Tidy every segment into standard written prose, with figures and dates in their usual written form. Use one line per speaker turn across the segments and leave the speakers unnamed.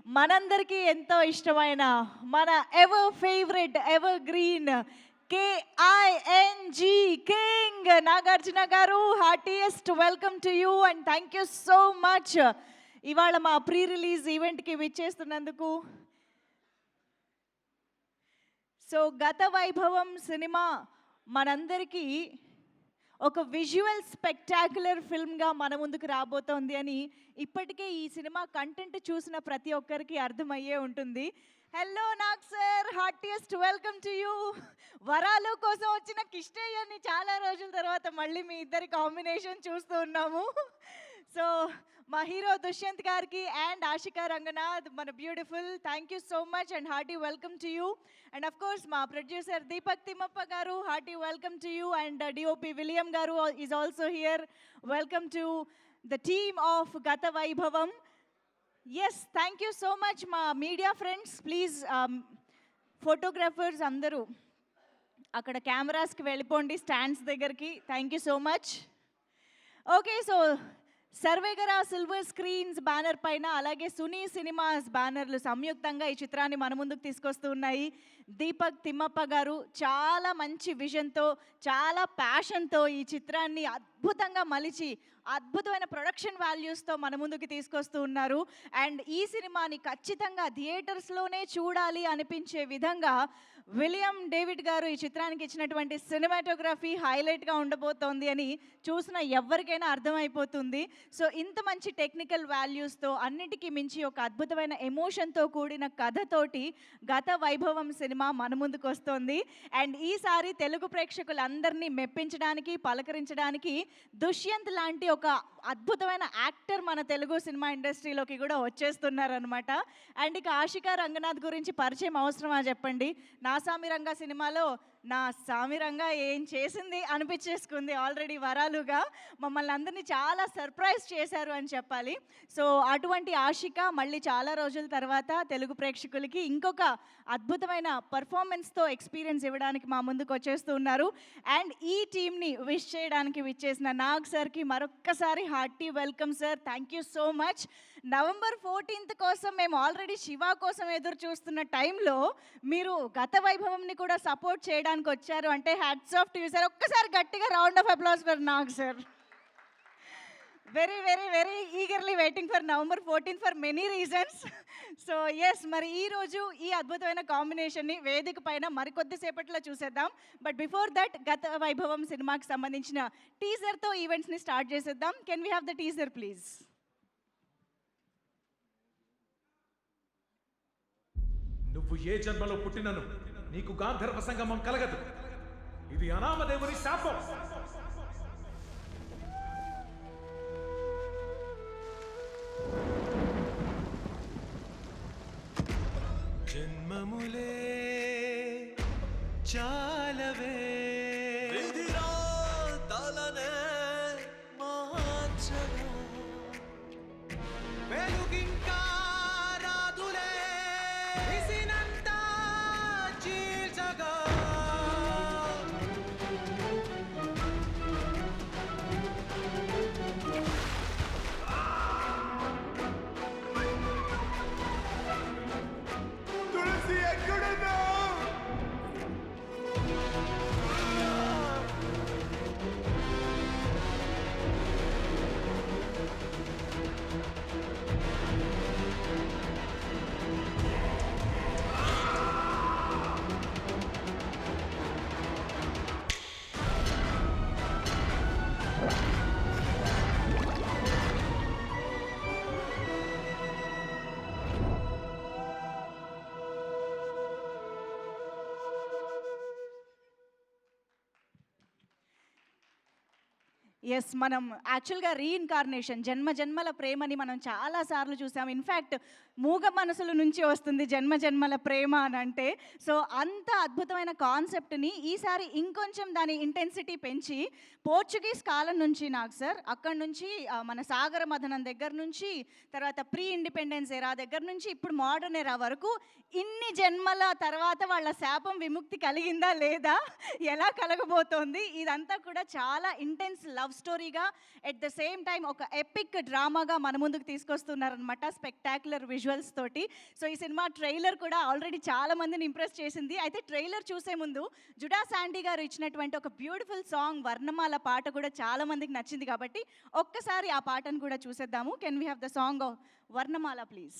మనందరికీ ఎంతో ఇష్టమైన మన ever favourite evergreen KING king Nagarjuna garu, heartiest welcome to you and thank you so much ఇవాళ మా ప్రీ రిలీజ్ ఈవెంట్కి విచ్చేస్తున్నందుకు. సో గత వైభవం సినిమా మనందరికీ ఒక విజువల్ స్పెక్టాక్యులర్ ఫిల్మ్గా మన ముందుకు రాబోతోంది అని ఇప్పటికే ఈ సినిమా కంటెంట్ చూసిన ప్రతి ఒక్కరికి అర్థమయ్యే ఉంటుంది. Hello Nag sir, heartiest welcome to you. వరాలు కోసం వచ్చిన కిష్టయ్యని చాలా రోజుల తర్వాత మళ్ళీ మీ ఇద్దరి కాంబినేషన్ చూస్తూ ఉన్నాము. సో మా హీరో దుష్యంత్ గారికి అండ్ ఆశికా రంగనాథ్, మన beautiful, thank you so much and hearty welcome to you. And of course మా producer Deepak Thimmappa garu, hearty welcome to you. And DOP William garu is also here. Welcome to the team of Gatha Vaibhavam. Yes, thank you so much మా media friends. Please photographers అందరూ అక్కడ కెమెరాస్కి వెళ్ళిపోండి stands దగ్గరికి. Thank you so much. Okay, so సర్వేగర silver screens banner పైన అలాగే Suni cinemas బ్యానర్లు సంయుక్తంగా ఈ చిత్రాన్ని మన ముందుకు తీసుకొస్తూ ఉన్నాయి. దీపక్ తిమ్మప్ప గారు చాలా మంచి విజన్తో, చాలా ప్యాషన్తో ఈ చిత్రాన్ని అద్భుతంగా మలిచి అద్భుతమైన ప్రొడక్షన్ వాల్యూస్తో మన ముందుకు తీసుకొస్తూ ఉన్నారు. అండ్ ఈ సినిమాని ఖచ్చితంగా థియేటర్స్లోనే చూడాలి అనిపించే విధంగా విలియం డేవిడ్ గారు ఈ చిత్రానికి ఇచ్చినటువంటి సినిమాటోగ్రఫీ హైలైట్గా ఉండబోతోంది అని చూసిన ఎవరికైనా అర్థమైపోతుంది. సో ఇంత మంచి టెక్నికల్ వాల్యూస్తో, అన్నిటికీ మించి ఒక అద్భుతమైన ఎమోషన్తో కూడిన కథతోటి గత వైభవం సినిమా మన ముందుకు వస్తోంది. అండ్ ఈసారి తెలుగు ప్రేక్షకులందరినీ మెప్పించడానికి, పలకరించడానికి దుష్యంత్ లాంటి ఒక అద్భుతమైన యాక్టర్ మన తెలుగు సినిమా ఇండస్ట్రీలోకి కూడా వచ్చేస్తున్నారనమాట. అండ్ ఇక ఆశికా రంగనాథ్ గురించి పరిచయం అవసరమా చెప్పండి? నా సామిరంగా సినిమాలో నా సామిరంగా ఏం చేసింది అనిపించేసుకుంది ఆల్రెడీ వరాలుగా. మమ్మల్ని అందరినీ చాలా సర్ప్రైజ్ చేశారు అని చెప్పాలి. సో అటువంటి ఆశిక మళ్ళీ చాలా రోజుల తర్వాత తెలుగు ప్రేక్షకులకి ఇంకొక అద్భుతమైన పర్ఫార్మెన్స్తో ఎక్స్పీరియన్స్ ఇవ్వడానికి మా ముందుకు వచ్చేస్తూ ఉన్నారు. అండ్ ఈ టీమ్ని విష్ చేయడానికి విచ్చేసిన నాగ్ సార్కి మరొక్కసారి hearty welcome sir. Thank you so much. November 14th కోసం మేము ఆల్రెడీ శివ కోసం ఎదురు చూస్తున్న టైంలో మీరు గత వైభవంని కూడా సపోర్ట్ చేయడానికి వచ్చారు అంటే hats off to you sir. ఒక్కసారి గట్టిగా round of applause for Nag sir. Very very very eagerly waiting for November 14th for many reasons. So yes, మరి ఈరోజు ఈ అద్భుతమైన కాంబినేషన్ని వేదిక పైన మరికొద్దిసేపట్లో చూసేద్దాం. బట్ బిఫోర్ దట్ గత వైభవం సినిమాకి సంబంధించిన టీజర్తో ఈవెంట్స్ని స్టార్ట్ చేసేద్దాం. Can we have the teaser please?
నువ్వు ఏ జన్మలో పుట్టినను నీకు గాంధర్వ సంగమం కలగదు. ఇది అనామదేవుని శాపం.
జన్మములే చాలవే విధిరా తలనే మార్చగా వెలుగింకా రాదులే విసినంత చీల్చగా
తులసి ఎక్కడున్నా?
ఎస్, మనం యాక్చువల్గా రీఇన్కార్నేషన్, జన్మ జన్మల ప్రేమని మనం చాలాసార్లు చూసాం. ఇన్ఫ్యాక్ట్ మూగ మనసుల నుంచి వస్తుంది జన్మ జన్మల ప్రేమ అని అంటే. సో అంత అద్భుతమైన కాన్సెప్ట్ని ఈసారి ఇంకొంచెం దాని ఇంటెన్సిటీ పెంచి పోర్చుగీస్ కాలం నుంచి నాగ్ సార్, అక్కడి నుంచి మన సాగర మథనం దగ్గర నుంచి, తర్వాత ప్రీ ఇండిపెండెన్స్ ఎరా దగ్గర నుంచి ఇప్పుడు మోడర్న్ ఎరా వరకు ఇన్ని జన్మల తర్వాత వాళ్ళ శాపం విముక్తి కలిగిందా లేదా, ఎలా కలగబోతోంది, ఇదంతా కూడా చాలా ఇంటెన్స్ లవ్ స్టోరీగా, ఎట్ ద సేమ్ టైం ఒక ఎపిక్ డ్రామాగా మన ముందుకు తీసుకొస్తున్నారనమాట. స్పెక్టాక్యులర్ విజువల్ విజువల్స్ తోటి. సో ఈ సినిమా ట్రైలర్ కూడా ఆల్రెడీ చాలా మందిని ఇంప్రెస్ చేసింది. అయితే ట్రైలర్ చూసే ముందు జుడా శాండీ గారు ఇచ్చినటువంటి ఒక బ్యూటిఫుల్ సాంగ్ వర్ణమాల పాట కూడా చాలా మందికి నచ్చింది కాబట్టి ఒక్కసారి ఆ పాటను కూడా చూసేద్దాము. Can we have the song of Varnamala please?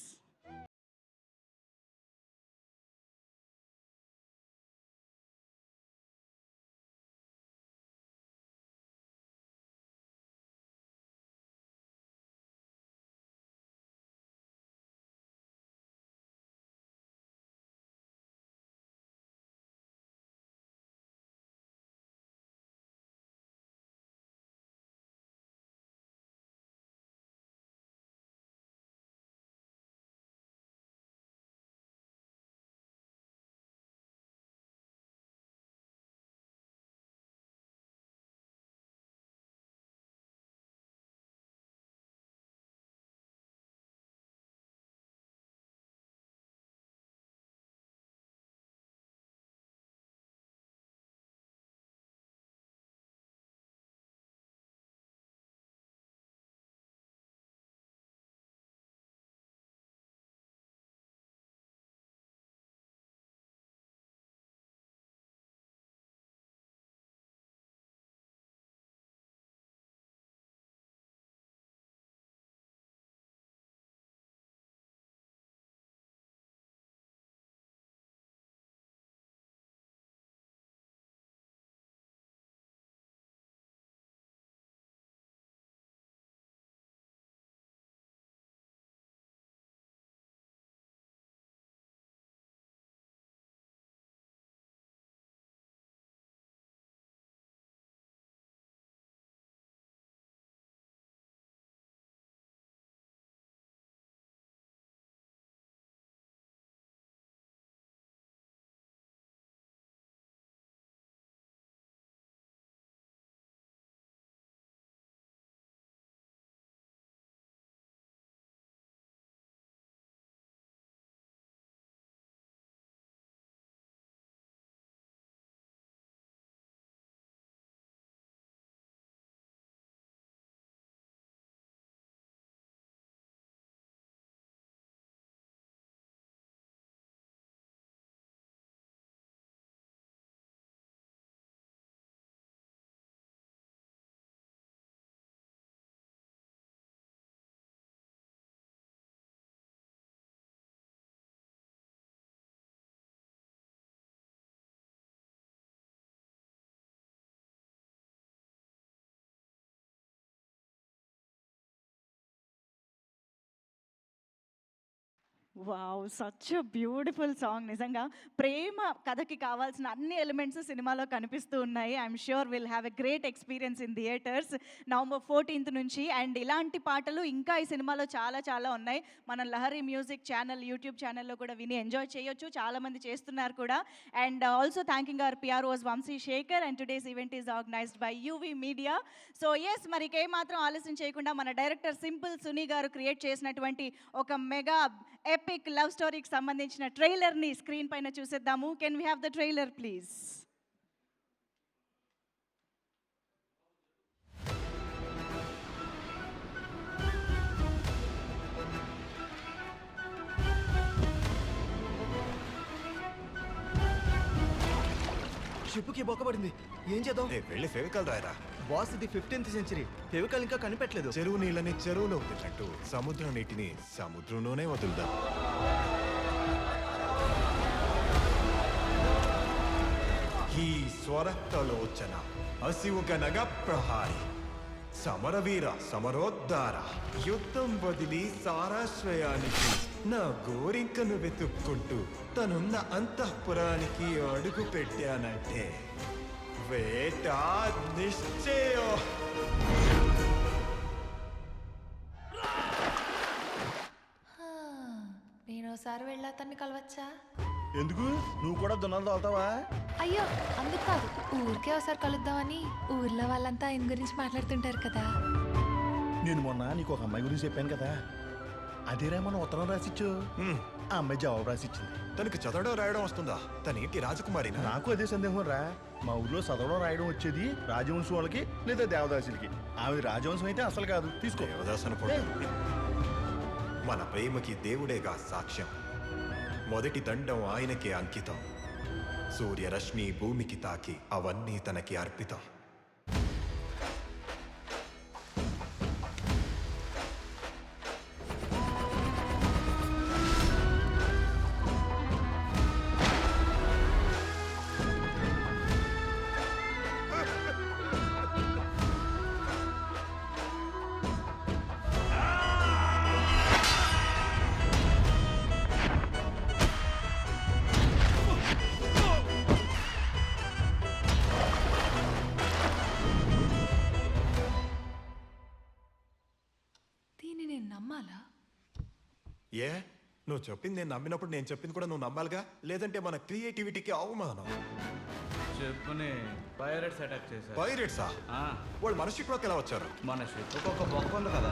Wow! Such a beautiful song. నిజంగా ప్రేమ కథకి కావాల్సిన అన్ని ఎలిమెంట్స్ సినిమాలో కనిపిస్తూ ఉన్నాయి. I'm sure will have a great experience in theatres November 14th నుంచి. అండ్ ఇలాంటి పాటలు ఇంకా ఈ సినిమాలో చాలా చాలా ఉన్నాయి. మన లహరి మ్యూజిక్ ఛానల్ యూట్యూబ్ ఛానల్లో కూడా విని ఎంజాయ్ చేయొచ్చు. చాలామంది చేస్తున్నారు కూడా. And also thanking our PROs Vamsi Shekar. And today's event is organised by UV media. So yes, మరి ఏమాత్రం ఆలస్యం చేయకుండా మన డైరెక్టర్ సింపుల్ సునీ గారు క్రియేట్ చేసినటువంటి ఒక మెగా ఎపిక్ లవ్ స్టోరీకి సంబంధించిన ట్రైలర్ని స్క్రీన్ పైన చూసేద్దాము. Can we have the trailer please?
షిప్కి బొక్కబడింది. ఏం చేద్దాం?
వెళ్ళి ఫెవికల్ రాయరా.
బాస్, ఇది 15th సెంచరీ. ఫెవికల్ ఇంకా కనిపెట్టలేదు.
చెరువు నీళ్ళని చెరువులో వదిలినట్టు సముద్రం నీటిని సముద్రంలోనే వదులుదాం. ఈ స్వరక్తలోచన అసివుగనగ ప్రహారి సమరవీర సమరోద్ధార యుద్ధం వదిలి సారాశ్రయానికి నా గోరింకను వెతుక్కుంటూ తనున్న అంతఃపురానికి అడుగు పెట్టానంటే వేట నిశ్చయం.
నేను ఒకసారి వెళ్ళి అతన్ని కలవచ్చా?
ఎందుకు? నువ్వు కూడా దున్నలు తోలుతావా?
అయ్యో, అందుకు కాదు. ఊరికే ఒకసారి కలుద్దామని. ఊర్లో వాళ్ళంతా ఆయన గురించి మాట్లాడుతుంటారు కదా.
నేను మొన్న నీకు ఒక అమ్మాయి గురించి చెప్పాను కదా, అదేరా మనం ఉత్తరం రాసిచ్చు. ఆ అమ్మాయి జవాబు రాసిచ్చింది.
తనకి చదవడం రాయడం వస్తుందా? తనేంటి రాజకుమారినా?
నాకు అదే సందేహం రా. మా ఊర్లో చదవడం రాయడం వచ్చేది రాజవంశం వాళ్ళకి లేదా దేవదాసులకి. ఆమె రాజవంశం అయితే అసలు కాదు. తీసుకో.
దేవదాసన పొడి. మన ప్రేమకి దేవుడేగా సాక్ష్యం. మొదటి దండం ఆయనకే అంకితం. సూర్యరశ్మి భూమికి తాకి అవన్నీ తనకి అర్పితం.
దీన్ని నేను నమ్మాలా?
ఏ నువ్వు చెప్పింది నేను నమ్మినప్పుడు నేను చెప్పింది కూడా నువ్వు నమ్మాలిగా, లేదంటే మన క్రియేటివిటీకి అవమానం.
చెప్పుని పైరట్స్ అటాక్ చేశారు.
పైరేట్సా?
ఆ,
వాళ్ళు మన షిప్లోకి ఎలా వచ్చారు?
మన షిప్కి ఒక బొక్క ఉంది కదా.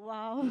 వావ్!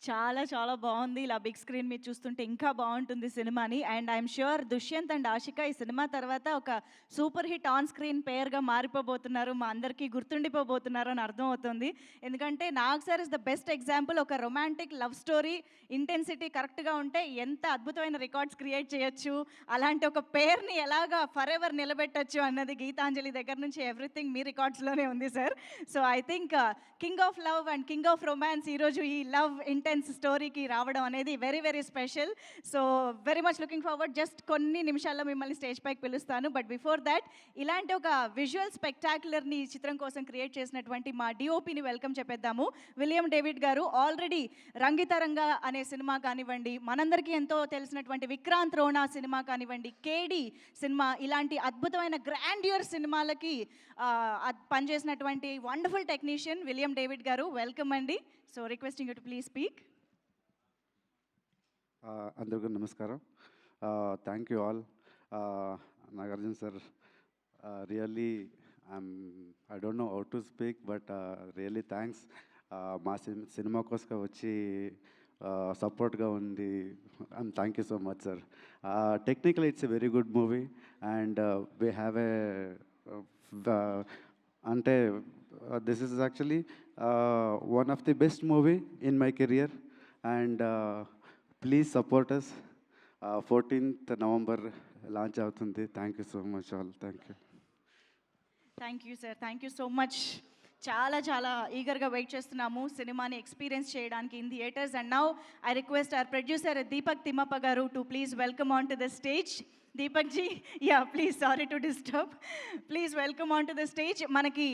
చాలా చాలా బాగుంది. ఇలా బిగ్ స్క్రీన్ మీద చూస్తుంటే ఇంకా బాగుంటుంది సినిమాని. And I'm sure Dushyanth and Ashika ఈ సినిమా తర్వాత ఒక సూపర్ హిట్ ఆన్ స్క్రీన్ పేర్గా మారిపోబోతున్నారు, మా అందరికీ గుర్తుండిపోబోతున్నారు అని అర్థమవుతుంది. ఎందుకంటే Nag sir is the best example. ఒక రొమాంటిక్ లవ్ స్టోరీ ఇంటెన్సిటీ కరెక్ట్గా ఉంటే ఎంత అద్భుతమైన రికార్డ్స్ క్రియేట్ చేయొచ్చు, అలాంటి ఒక పేరుని ఎలాగా ఫర్ ఎవర్ నిలబెట్టచ్చు అన్నది గీతాంజలి దగ్గర నుంచి ఎవ్రీథింగ్ మీ రికార్డ్స్లోనే ఉంది sir. So I think king of love and king of romance ఈరోజు ఈ లవ్ ఇంటెన్స్ స్టోరీకి రావడం అనేది very very special. So very much looking forward. Just కొన్ని నిమిషాల్లో మిమ్మల్ని స్టేజ్ పైకి పిలుస్తాను. బట్ బిఫోర్ దాట్ ఇలాంటి ఒక విజువల్ స్పెక్టాక్యులర్ని ఈ చిత్రం కోసం క్రియేట్ చేసినటువంటి మా డిఓపిని వెల్కమ్ చెప్పేద్దాము. విలియం డేవిడ్ గారు ఆల్రెడీ రంగితరంగా అనే సినిమా కానివ్వండి, మనందరికీ ఎంతో తెలిసినటువంటి విక్రాంత్ రోణా సినిమా కానివ్వండి, కేడి సినిమా, ఇలాంటి అద్భుతమైన గ్రాండ్యూర్ సినిమాలకి పనిచేసినటువంటి wonderful technician William David garu. Welcome అండి. So requesting you to please speak.
అందరికీ నమస్కారం. Thank you all. Nagarjuna sir, really I don't know how to speak, but really thanks. మా సినిమా కోసం వచ్చి సపోర్ట్గా ఉంది. Thank you so much sir. Technical it's a very good movie and we have a అంటే this is actually one of the best movie in my career and please support us. 14th November launch అవుతుంది. Thank you so much all. Thank you.
Thank you sir, thank you so much. చాలా చాలా ఈగర్గా wait చేస్తున్నాము సినిమాని experience చేయడానికి in theatres. And now I request our producer Deepak Thimmappa garu to please welcome on to the stage. Deepak ji, yeah please, sorry to disturb, please welcome on to the stage. మనకి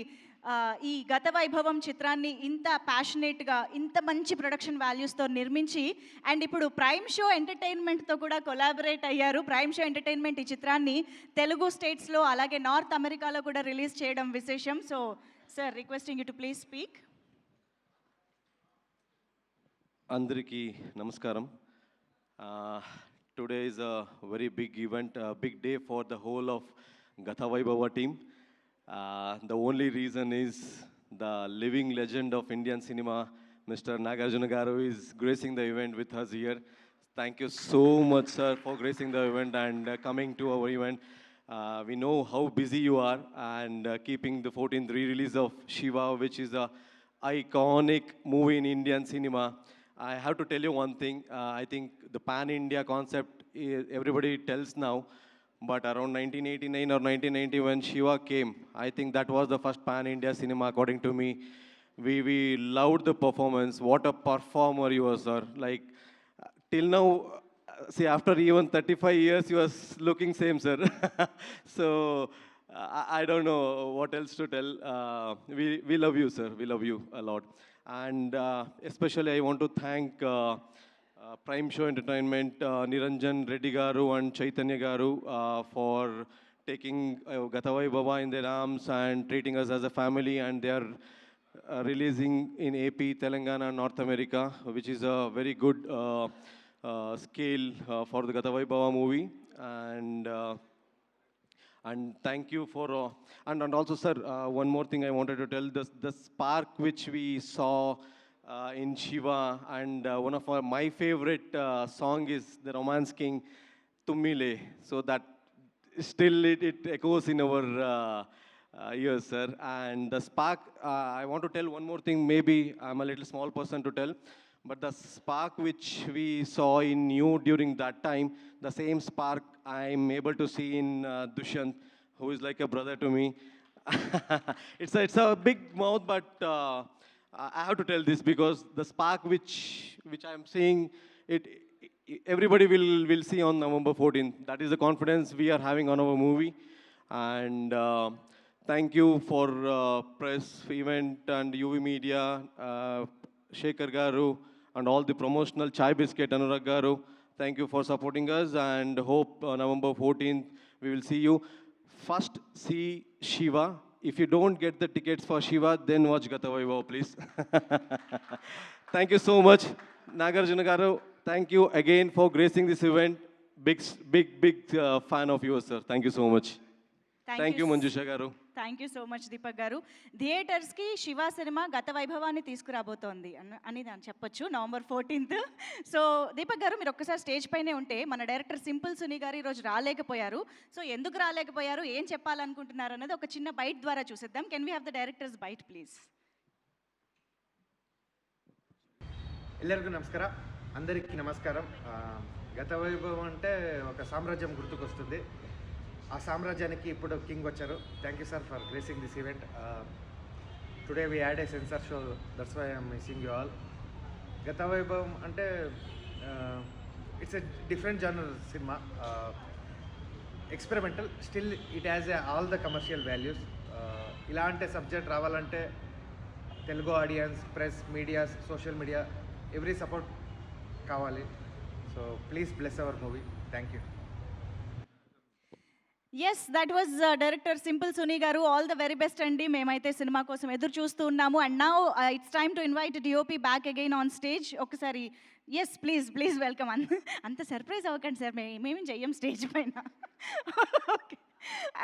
ఈ గత వైభవం చిత్రాన్ని ఇంత ప్యాషనేట్గా, ఇంత మంచి ప్రొడక్షన్ వాల్యూస్తో నిర్మించి అండ్ ఇప్పుడు ప్రైమ్ షో ఎంటర్టైన్మెంట్తో కూడా కొలాబరేట్ అయ్యారు. ప్రైమ్ షో ఎంటర్టైన్మెంట్ ఈ చిత్రాన్ని తెలుగు స్టేట్స్లో అలాగే నార్త్ అమెరికాలో కూడా రిలీజ్ చేయడం విశేషం. So sir, requesting you to please speak.
అందరికీ నమస్కారం. Today is a very big event, big day for the whole of Gatha Vaibhava team. The only reason is the living legend of Indian cinema, Mr. Nagarjuna Garu, is gracing the event with us here. Thank you so much, sir, for gracing the event and coming to our event. We know how busy you are and keeping the 14th re-release of Shiva, which is a iconic movie in Indian cinema. I have to tell you one thing. I think the pan-India concept, everybody tells now. But around 1989 or 1990 when Shiva came, I think that was the first pan-India cinema according to me. We loved the performance. What a performer you were, sir. Like, till now, see, after even 35 years, you was looking same, sir. So, I don't know what else to tell. We love you, sir. We love you a lot. And especially I want to thank Prime Show Entertainment, Niranjan Reddy Garu and Chaitanya Garu for taking Gatha Vaibhava in their arms and treating us as a family, and they are releasing in AP, Telangana, North America, which is a very good scale for the Gatha Vaibhava movie. And thank you for, and also sir, one more thing I wanted to tell, the spark which we saw in Shiva, and one of my favorite song is the Romance King, Tummile. So that still it echoes in our ears, sir. And the spark, I want to tell one more thing. Maybe I'm a little small person to tell, but the spark which we saw in you during that time, the same spark I'm able to see in Dushyant, who is like a brother to me. It's a big mouth, but I have to tell this because the spark which I'm seeing, it everybody will see on November 14th. That is the confidence we are having on our movie. And thank you for press event and UV Media, Shekhar Garu, and all the promotional Chai Biscuit Anurag Garu. Thank you for supporting us and hope November 14th we will see you. First see Shiva. If you don't get the tickets for Shiva, then watch Gatavaibhava, please. Thank you so much, Nagarjuna Garu. Thank you again for gracing this event. Big fan of yours, sir. Thank you so much. Thank you, Manjusha Garu.
Thank you so much Deepak గారు. థియేటర్స్కి Shiva cinema గత వైభవాన్ని తీసుకురాబోతోంది అని నేను చెప్పొచ్చు November 14th. So Deepak గారు మీరు ఒక్కసారి స్టేజ్ పైనే ఉంటే మన డైరెక్టర్ సింపుల్ సునీ గారు ఈరోజు రాలేకపోయారు. సో ఎందుకు రాలేకపోయారు, ఏం చెప్పాలనుకుంటున్నారు అన్నది ఒక చిన్న బైట్ ద్వారా చూసేద్దాం. Can we have the director's byte please?
ಎಲ್ಲರಿಗೂ ನಮಸ್ಕಾರ. అందరికీ నమస్కారం. గత వైభవం అంటే ఒక సామ్రాజ్యం గుర్తుకొస్తుంది. ఆ సామ్రాజ్యానికి ఇప్పుడు కింగ్ వచ్చారు. Thank you sir for gracing this event. Today we had a censor show, that's why I'm missing you all. Gatha Vaibhavam అంటే ఇట్స్ ఎ డిఫరెంట్ జనరల్ సినిమా, experimental, still it has all the commercial values. ఇలాంటి subject రావాలంటే Telugu audience, press, medias, social media every support కావాలి. So please bless our movie. Thank you.
Yes, that was director Simple Suni garu. All the very best అండి. మేమైతే cinema కోసం ఎదురు చూస్తూ ఉన్నాము. And now it's time to invite DOP back again on stage. ఒకసారి yes please welcome. అంత surprise అవ్వకండి sir, మేమేం చెయ్యం స్టేజ్ పైన. Okay,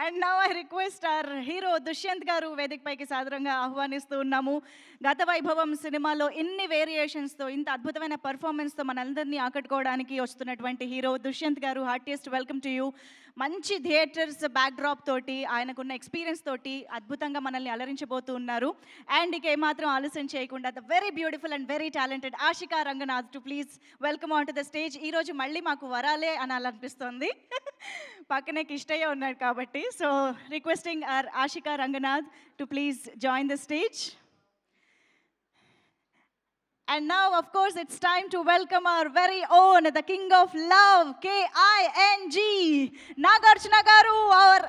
and now I request our hero Dushyanth garu వేదిక పైకి సాదరంగా ఆహ్వానిస్తూ ఉన్నాము. గత వైభవం సినిమాలో ఇన్ని వేరియేషన్స్తో, ఇంత అద్భుతమైన పర్ఫార్మెన్స్తో మనందరినీ ఆకట్టుకోవడానికి వస్తున్నటువంటి హీరో దుష్యంత్ గారు, హార్టియెస్ట్ వెల్కమ్ టు యూ. మంచి థియేటర్స్ బ్యాక్డ్రాప్ తోటి, ఆయనకున్న ఎక్స్పీరియన్స్ తోటి అద్భుతంగా మనల్ని అలరించబోతూ ఉన్నారు. అండ్ ఇక ఏమాత్రం ఆలస్యం చేయకుండా the very beautiful and very talented Ashika Ranganath to please welcome on to the stage. ఈరోజు మళ్ళీ మాకు వరాలే అనాలనిపిస్తుంది, పక్కనే కిష్టయ్య ఉన్నాడు కాబట్టి. So requesting our Ashika Ranganath to please join the stage. And now, of course, it's time to welcome our very own, the King of Love, KING, Nagarjuna Garu, our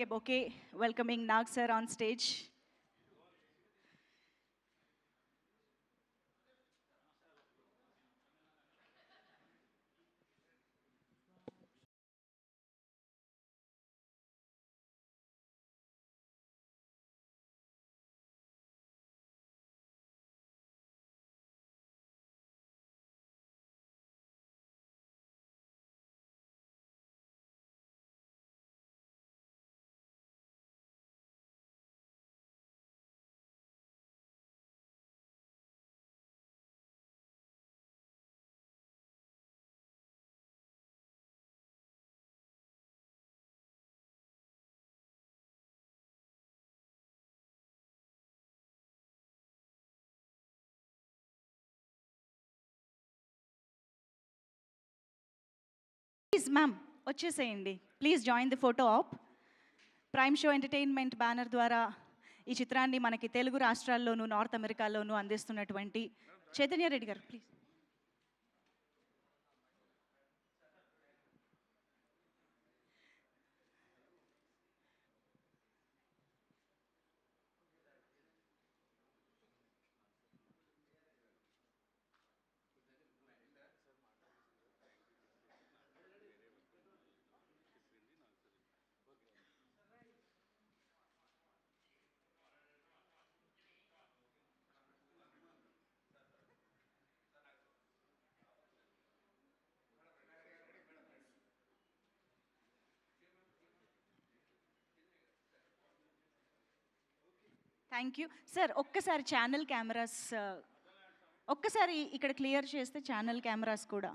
a bouquet, welcoming Nag sir on stage. Please ma'am వచ్చేసేయండి. Please join the photo op. Prime Show Entertainment banner ద్వారా ఈ చిత్రాన్ని మనకి తెలుగు రాష్ట్రాల్లోనూ north అమెరికాలోనూ అందిస్తున్నటువంటి చైతన్య రెడ్డి గారు please. Thank you sir. ఒక్కసారి channel cameras ఒక్కసారి ఇక్కడ క్లియర్ చేస్తే ఛానల్ కెమెరాస్ కూడా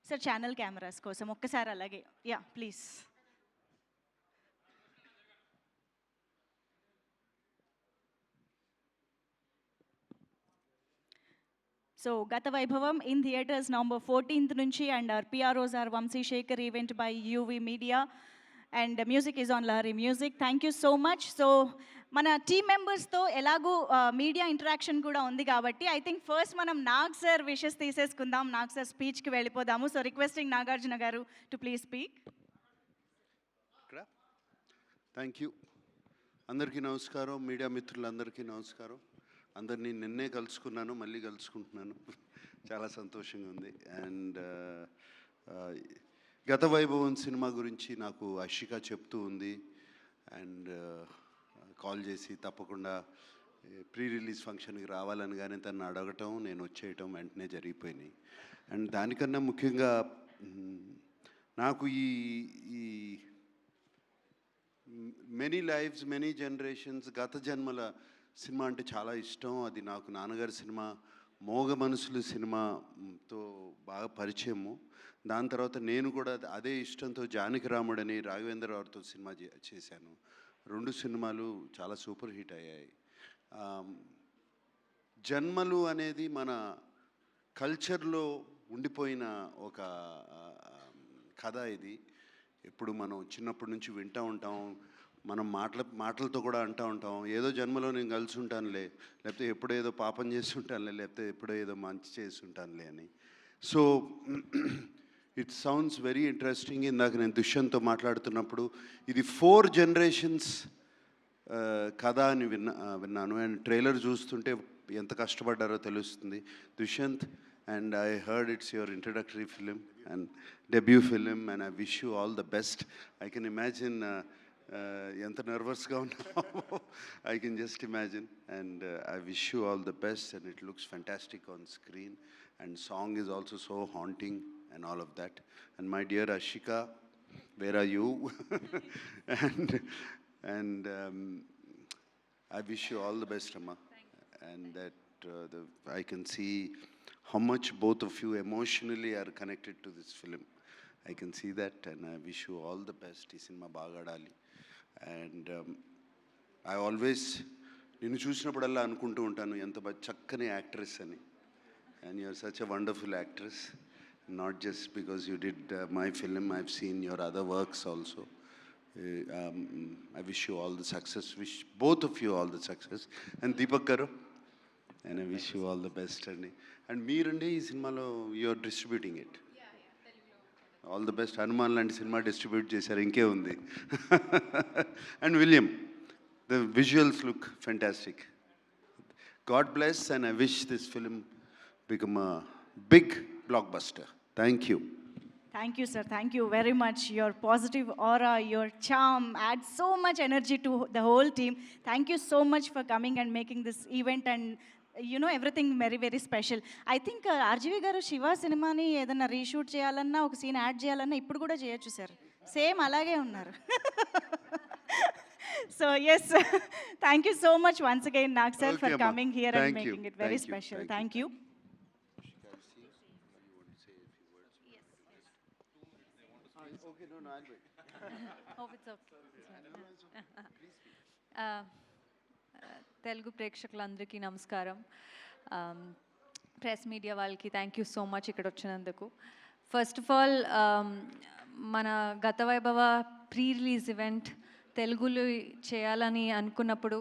సార్, ఛానల్ కెమెరాస్ కోసం ఒక్కసారి అలాగే యా ప్లీజ్. సో గత వైభవం ఇన్ థియేటర్స్ నవంబర్ 14th నుంచి and our PROs are Vamsi Shekar event by UV media and music is on Lahari music. Thank you so much. So మన team మెంబర్స్తో ఎలాగూ మీడియా ఇంటరాక్షన్ కూడా ఉంది కాబట్టి ఐ థింక్ ఫస్ట్ మనం నాగ్ సార్ విషెస్ తీసేసుకుందాం. నాగ్ సార్ స్పీచ్కి వెళ్ళిపోదాము. సో రిక్వెస్టింగ్ నాగార్జున గారు to please speak.
Thank you. అందరికీ నమస్కారం, మీడియా మిత్రులందరికీ నమస్కారం. అందరినీ నిన్నే కలుసుకున్నాను, మళ్ళీ కలుసుకుంటున్నాను. చాలా సంతోషంగా ఉంది. అండ్ గత వైభవం సినిమా గురించి నాకు అషిక చెప్తూ ఉంది అండ్ కాల్ చేసి తప్పకుండా ప్రీ రిలీజ్ ఫంక్షన్కి రావాలని కానీ తను అడగటం, నేను వచ్చేయటం వెంటనే జరిగిపోయినాయి. అండ్ దానికన్నా ముఖ్యంగా నాకు ఈ మెనీ లైఫ్స్ మెనీ జనరేషన్స్ గత జన్మల సినిమా అంటే చాలా ఇష్టం. అది నాకు నాన్నగారి సినిమా మోగ మనసులు సినిమాతో బాగా పరిచయము. దాని తర్వాత నేను కూడా అదే ఇష్టంతో జానకిరాముడని రాఘవేంద్రరావుతో సినిమా చేశాను. 2 సినిమాలు చాలా సూపర్ హిట్ అయ్యాయి. జన్మలు అనేది మన కల్చర్లో ఉండిపోయిన ఒక కథ. ఇది ఎప్పుడు మనం చిన్నప్పటి నుంచి వింటూ ఉంటాం, మనం మాటలతో కూడా అంటూ ఉంటాం, ఏదో జన్మలో నేను కలిసి ఉంటానులే, లేకపోతే ఎప్పుడో ఏదో పాపం చేసి ఉంటానులే, లేకపోతే ఎప్పుడో ఏదో మంచి చేసి ఉంటానులే అని. So it sounds very interesting. ఇందాక నేను దుష్యంత్తో మాట్లాడుతున్నప్పుడు ఇది 4 generations కథ అని విన్నాను. అండ్ ట్రైలర్ చూస్తుంటే ఎంత కష్టపడ్డారో తెలుస్తుంది. Dushyanth, and I heard it's your introductory film and debut film and I wish you all the best. I can imagine ఎంత నర్వస్గా ఉన్నామో I can just imagine and I wish you all the best and it looks fantastic on screen and song is also so haunting and all of that. And my dear Ashika, where are you? and I wish you all the best, Amma. And that I can see how much both of you emotionally are connected to this film. I can see that and I wish you all the best. Ee cinema baga adali. And I always నిన్ను చూసినప్పుడల్లా అనుకుంటూ ఉంటాను ఎంత చక్కని actress అని. And you're such a wonderful actress. Not just because you did my film, I've seen your other works also. I wish you all the success, wish both of you all the success. And Deepak garu, and I wish you all the best. And meerande ee cinemalo you are distributing it. All the best. Hanuman lanti cinema distribute చేశారు, ఇంకే ఉంది. And William, the visuals look fantastic. God bless and I wish this film become a big blockbuster. Thank you.
Thank you, sir. Thank you very much. Your positive aura, your charm adds so much energy to the whole team. Thank you so much for coming and making this event and everything very, very special. I think RGV garu Shiva సినిమాని ఏదైనా reshoot చేయాలన్నా, ఒక scene add చేయాలన్నా ఇప్పుడు కూడా చేయొచ్చు sir. Same అలాగే ఉన్నారు. So yes, thank you so much once again, Nag sir, for coming here and making it very special. Thank you.
Okay, no, I'll wait.
Oh, it's okay. Telugu ప్రేక్షకులందరికీ నమస్కారం. Press media వాళ్ళకి thank you so much ఇక్కడ వచ్చినందుకు. First of all మన గత వైభవ pre release event తెలుగులో చేయాలని అనుకున్నప్పుడు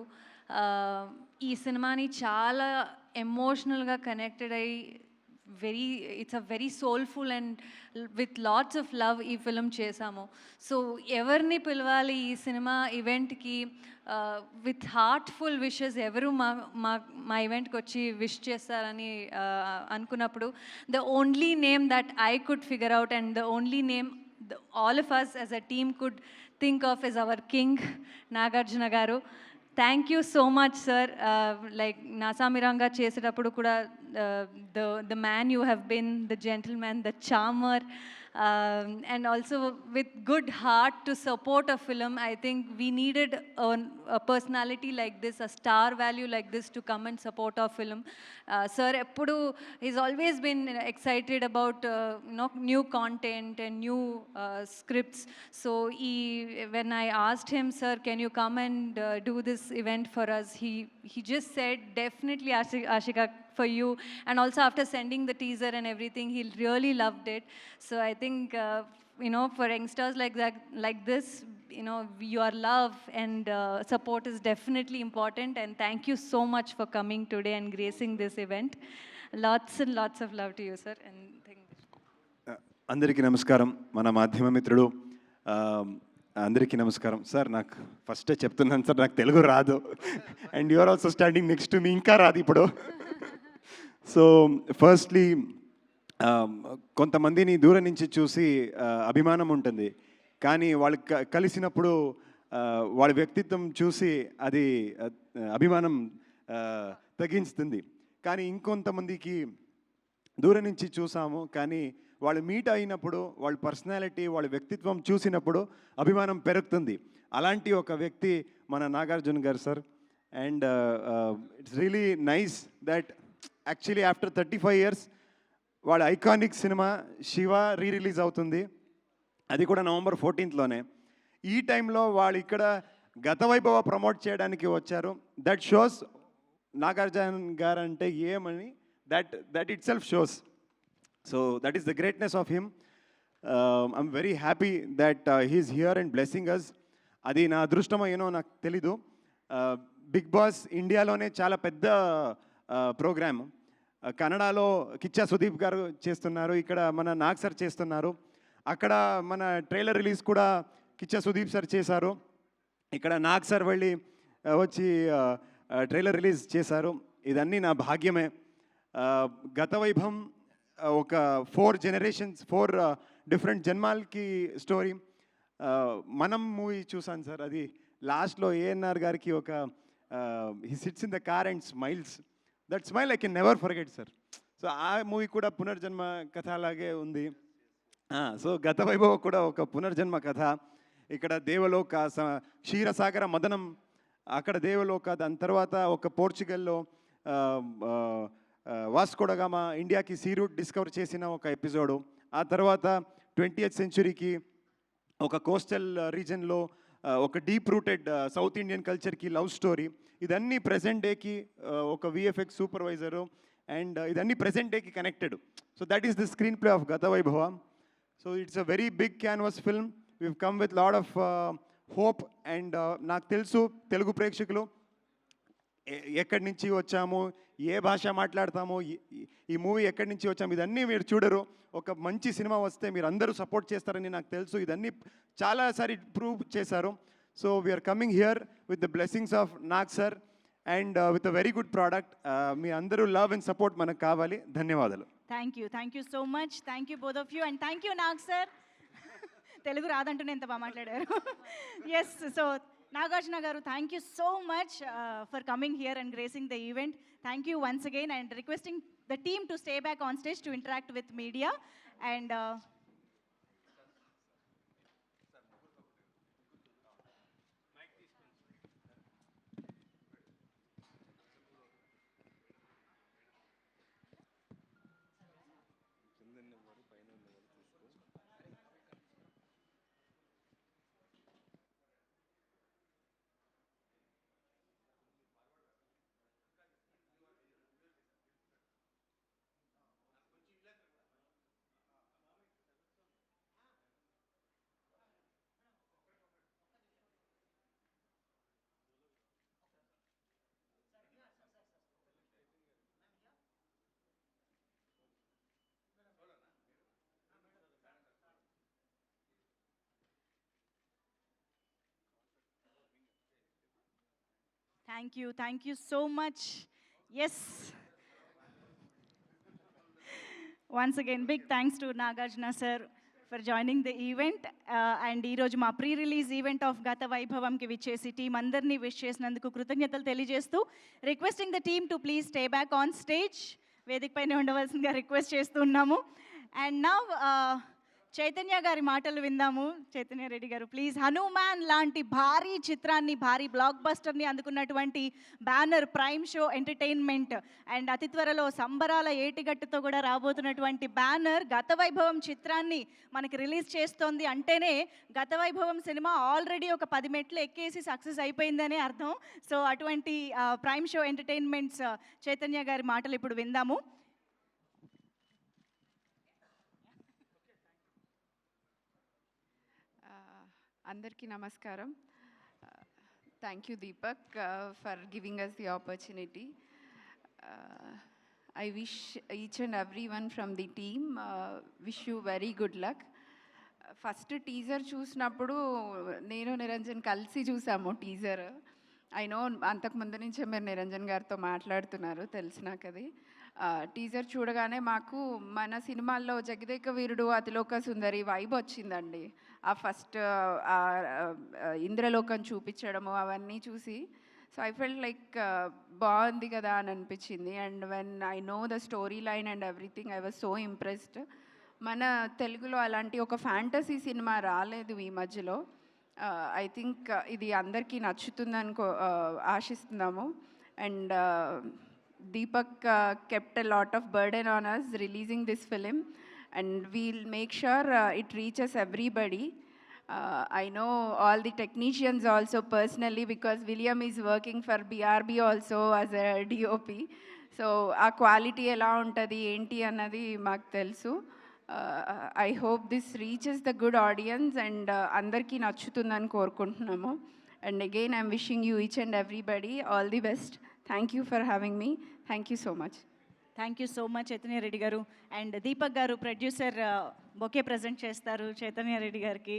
ఈ సినిమాని చాలా ఎమోషనల్గా కనెక్టెడ్ అయ్యి it's a very soulful and with lots of love ఈ ఫిల్మ్ చేసాము. సో ఎవరిని పిలవాలి ఈ సినిమా ఈవెంట్కి విత్ హార్ట్ఫుల్ విషెస్ ఎవరు మా ఈవెంట్కి వచ్చి విష్ చేస్తారని అనుకున్నప్పుడు the only name that I could figure out and the only name all of us as a team could think of is our king, Nagarjuna garu. Thank you so much, sir. Like Nasamiranga చేసేటప్పుడు కూడా the man you have been, the gentleman, the charmer, and also with good heart to support a film. I think we needed a personality like this, a star value like this to come and support our film. Sir eppudu he's always been excited about new content and new scripts. So when I asked him, sir, can you come and do this event for us, he just said definitely, Ashika, for you. And also after sending the teaser and everything, he really loved it. So I think for youngsters like this, your love and support is definitely important, and thank you so much for coming today and gracing this event. Lots and lots of love to you, sir, and thank you.
అందరికీ నమస్కారం. మన మాధ్యమ మిత్రుడు అందరికీ నమస్కారం. Sir, నాకు ఫస్టే చెప్తున్నాను సార్, నాకు తెలుగు రాదు, and you're also standing next to me, ఇంకా రాదు ఇప్పుడు. సో ఫస్ట్లీ కొంతమందిని దూరం నుంచి చూసి అభిమానం ఉంటుంది, కానీ వాళ్ళు కలిసినప్పుడు వాళ్ళ వ్యక్తిత్వం చూసి అది అభిమానం తగ్గిస్తుంది. కానీ ఇంకొంతమందికి దూరం నుంచి చూసాము, కానీ వాళ్ళు మీట్ అయినప్పుడు వాళ్ళ పర్సనాలిటీ, వాళ్ళ వ్యక్తిత్వం చూసినప్పుడు అభిమానం పెరుగుతుంది. అలాంటి ఒక వ్యక్తి మన నాగార్జున గారు sir. And it's really nice that actually after 35 years వాళ్ళ ఐకానిక్ సినిమా శివ రిలీజ్ అవుతుంది, అది కూడా November 14th. ఈ టైంలో వాళ్ళు ఇక్కడ గత వైభవ ప్రమోట్ చేయడానికి వచ్చారు. దట్ షోస్ నాగార్జున గారు అంటే ఏమని, that itself shows. So that is the greatness of him. I'm very happy that he's here and blessing us. అది నా అదృష్టమో ఏనో నాకు తెలీదు. బిగ్ బాస్ ఇండియాలోనే చాలా పెద్ద ప్రోగ్రామ్. కన్నడలో కిచ్చా సుదీప్ గారు చేస్తున్నారు, ఇక్కడ మన నాగ్ సార్ చేస్తున్నారు. అక్కడ మన ట్రైలర్ రిలీజ్ కూడా కిచ్చా సుదీప్ సార్ చేశారు, ఇక్కడ నాగ్ సార్ వెళ్ళి వచ్చి ట్రైలర్ రిలీజ్ చేశారు. ఇదన్నీ నా భాగ్యమే. గత వైభవం ఒక 4 generations, 4 different జన్మాలకి స్టోరీ. మనం మూవీ చూసాను సార్, అది లాస్ట్లో ఏఎన్ఆర్ గారికి ఒక he sits in the car and smiles. That smile I can never forget sir. So ఆ మూవీ కూడా పునర్జన్మ కథ అలాగే ఉంది. సో గత వైభవ కూడా ఒక పునర్జన్మ కథ. ఇక్కడ దేవలోక, క్షీరసాగర మదనం, అక్కడ దేవలోక, దాని తర్వాత ఒక పోర్చుగల్లో వాస్కోడగామా ఇండియాకి సీ రూట్ డిస్కవర్ చేసిన ఒక ఎపిసోడు. ఆ తర్వాత 20th centuryకి ఒక కోస్టల్ రీజన్లో ఒక డీప్ రూటెడ్ సౌత్ ఇండియన్ కల్చర్కి లవ్ స్టోరీ. ఇదన్నీ ప్రెసెంట్ డేకి ఒక VFX సూపర్వైజరు, అండ్ ఇదన్నీ ప్రెసెంట్ డేకి connected. So that is the screenplay of Gatha Vaibhava. So it's a very big canvas film. We've come with lot of hope. And నాకు తెలుసు తెలుగు ప్రేక్షకులు ఎక్కడి నుంచి వచ్చాము, ఏ భాష మాట్లాడతాము, ఈ మూవీ ఎక్కడి నుంచి వచ్చాము, ఇదన్నీ మీరు చూడరు. ఒక మంచి సినిమా వస్తే మీరు అందరూ సపోర్ట్ చేస్తారని నాకు తెలుసు. ఇదన్నీ చాలాసారి ప్రూవ్ చేశారు. So we're coming here with the blessings of Nag sir and with a very good product. మీ అందరూ లవ్ అండ్ సపోర్ట్ మనకు కావాలి. ధన్యవాదాలు.
Thank you so much. Thank you both of you, and thank you Nag sir. Telugu రాదంటూనే ఎంత బాగా మాట్లాడారు. Yes, so Nagarjuna garu, thank you so much for coming here and gracing the event. Thank you once again, and requesting the team to stay back on stage to interact with media. And thank you so much. Yes. Once again, big thanks to Nagarjuna sir for joining the event. And ee roju ma pre-release event of Gata Vaibhavam ki vichesi team andarni wish chesinanduku కృతజ్ఞతలు తెలియజేస్తూ requesting the team to please stay back on stage. వేదిక పైన ఉండవలసిందిగా request చేస్తున్నాము. And now Chaitanya గారి మాటలు విందాము. చైతన్య రెడ్డి గారు please. Hanuman లాంటి భారీ చిత్రాన్ని, భారీ బ్లాక్ బస్టర్ని అందుకున్నటువంటి banner Prime Show Entertainment and అతి త్వరలో సంబరాల ఏటిగట్టుతో కూడా రాబోతున్నటువంటి బ్యానర్ గత వైభవం చిత్రాన్ని మనకి రిలీజ్ చేస్తోంది అంటేనే గత వైభవం సినిమా ఆల్రెడీ ఒక 10 మెట్లు ఎక్కేసి సక్సెస్ అయిపోయిందనే అర్థం. సో అటువంటి ప్రైమ్ షో ఎంటర్టైన్మెంట్స్ చైతన్య గారి మాటలు ఇప్పుడు విందాము.
అందరికీ నమస్కారం. Thank you Deepak for giving us the opportunity. I wish each and every one from the team wish you very good luck. First teaser చూసినప్పుడు నేను నిరంజన్ కలిసి చూసాము టీజర్. ఐ నో అంతకుముందు నుంచే మీరు నిరంజన్ గారితో మాట్లాడుతున్నారు, తెలుసు నాకు అది. టీజర్ చూడగానే మాకు మన సినిమాల్లో జగదేక వీరుడు అతిలోక సుందరి వైబ్ వచ్చిందండి. ఆ ఫస్ట్ ఇంద్రలోకం చూపించడము అవన్నీ చూసి సో ఐ ఫెల్ట్ లైక్ బాగుంది కదా అని అనిపించింది. And when I know the story line and everything I was so impressed. మన తెలుగులో అలాంటి ఒక ఫ్యాంటసీ సినిమా రాలేదు ఈ మధ్యలో. ఐ థింక్ ఇది అందరికీ నచ్చుతుందని ఆశిస్తున్నాము. And Deepak kept a lot of burden on us releasing this film, and we'll make sure it reaches everybody. I know all the technicians also personally because William is working for BRB also as a DOP. So our quality ela untadi enti annadi maaku telusu. I hope this reaches the good audience and andarki nachutundani korukuntunnamu. And again I'm wishing you each and everybody all the best. Thank you for having me. Thank you so much.
Thank you so much Chaitanya Reddy గారు. And Deepak గారు producer bouquet present చేస్తారు చైతన్య రెడ్డి గారికి.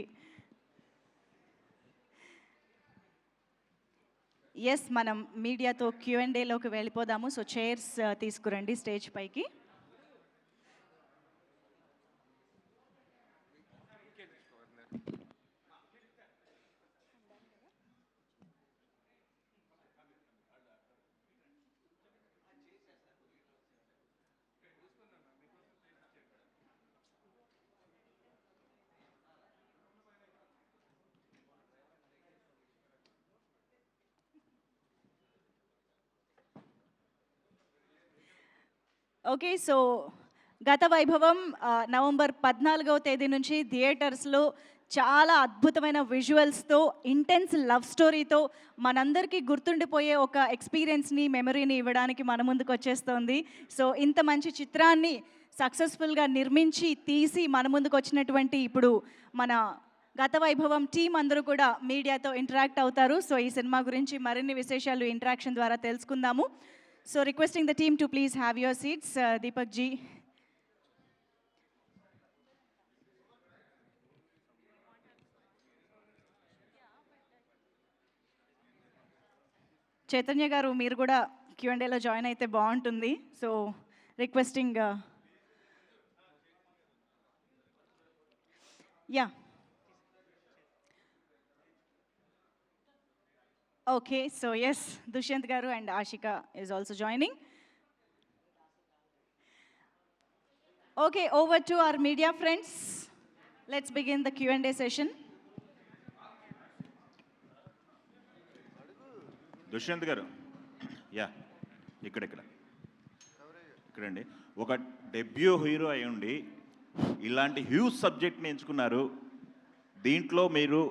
Yes, మనం మీడియాతో Q&Aలోకి వెళ్ళిపోదాము. So chairs తీసుకురండి stage పైకి. Okay, so గత వైభవం నవంబర్ 14వ తేదీ నుంచి థియేటర్స్లో చాలా అద్భుతమైన విజువల్స్తో, ఇంటెన్స్ లవ్ స్టోరీతో మనందరికీ గుర్తుండిపోయే ఒక ఎక్స్పీరియన్స్ని, మెమరీని ఇవ్వడానికి మన ముందుకు వచ్చేస్తోంది. సో ఇంత మంచి చిత్రాన్ని సక్సెస్ఫుల్గా నిర్మించి తీసి మన ముందుకు వచ్చినటువంటి ఇప్పుడు మన గత వైభవం టీం అందరూ కూడా మీడియాతో ఇంటరాక్ట్ అవుతారు. సో ఈ సినిమా గురించి మరిన్ని విశేషాలు ఇంటరాక్షన్ ద్వారా తెలుసుకుందాము. So requesting the team to please have your seats. Deepak ji. Chaitanya గారు మీరు కూడా Q&Aలో జాయిన్ అయితే బాగుంటుంది. So requesting yeah Okay, so yes, Dushyant Garu and Ashika is also joining. Okay, over to our media friends. Let's begin the Q&A session.
Dushyanth garu, yeah ఇక్కడండి. ఒక debut hero అయి ఉండి ఇలాంటి huge సబ్జెక్ట్ని ఎంచుకున్నారు. దీంట్లో మీరు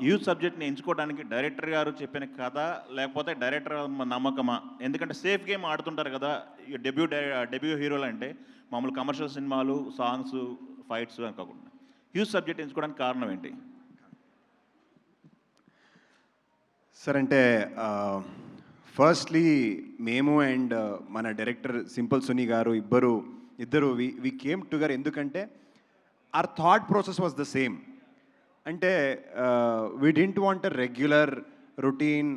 యూత్ సబ్జెక్ట్ని ఎంచుకోవడానికి డైరెక్టర్ గారు చెప్పిన కథ లేకపోతే డైరెక్టర్ నమ్మకమా? ఎందుకంటే సేఫ్ గేమ్ ఆడుతుంటారు కదా డెబ్యూ హీరోలు అంటే, మామూలు కమర్షియల్ సినిమాలు, సాంగ్స్, ఫైట్స్ అని కాకుండా యూత్ సబ్జెక్ట్ ఎంచుకోవడానికి కారణం ఏంటి
సార్? అంటే ఫస్ట్లీ మేము అండ్ మన డైరెక్టర్ సింపుల్ సునీ గారు ఇద్దరు వి కేమ్ టుగెదర్. ఎందుకంటే our thought process was the same. అంటే we didn't want a regular routine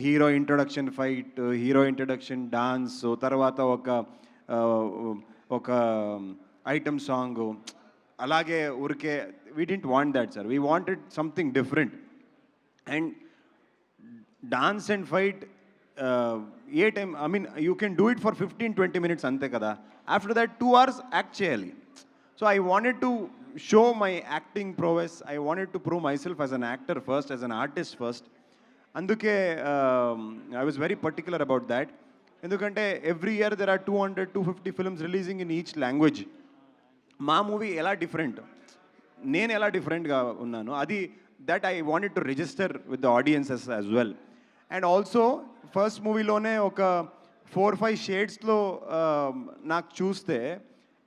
hero introduction fight, hero introduction dance, తర్వాత ఒక ఐటమ్ సాంగ్ అలాగే ఊరికే we didn't want that, sir. We wanted something different. And dance and fight A time, I mean you can do it for 15-20 minutes అంతే కదా. After that 2 hours act చేయాలి. So I wanted to show my acting prowess. I wanted to prove myself as an actor first, as an artist first. అందుకే I was very particular about that. ఎందుకంటే every year there are 200-250 films releasing in each language. మా movie ఎలా different, నేను ఎలా డిఫరెంట్గా ఉన్నాను, అది that I wanted to register with the audiences as well. And also first మూవీలోనే ఒక 4-5 షేడ్స్లో నాకు చూస్తే,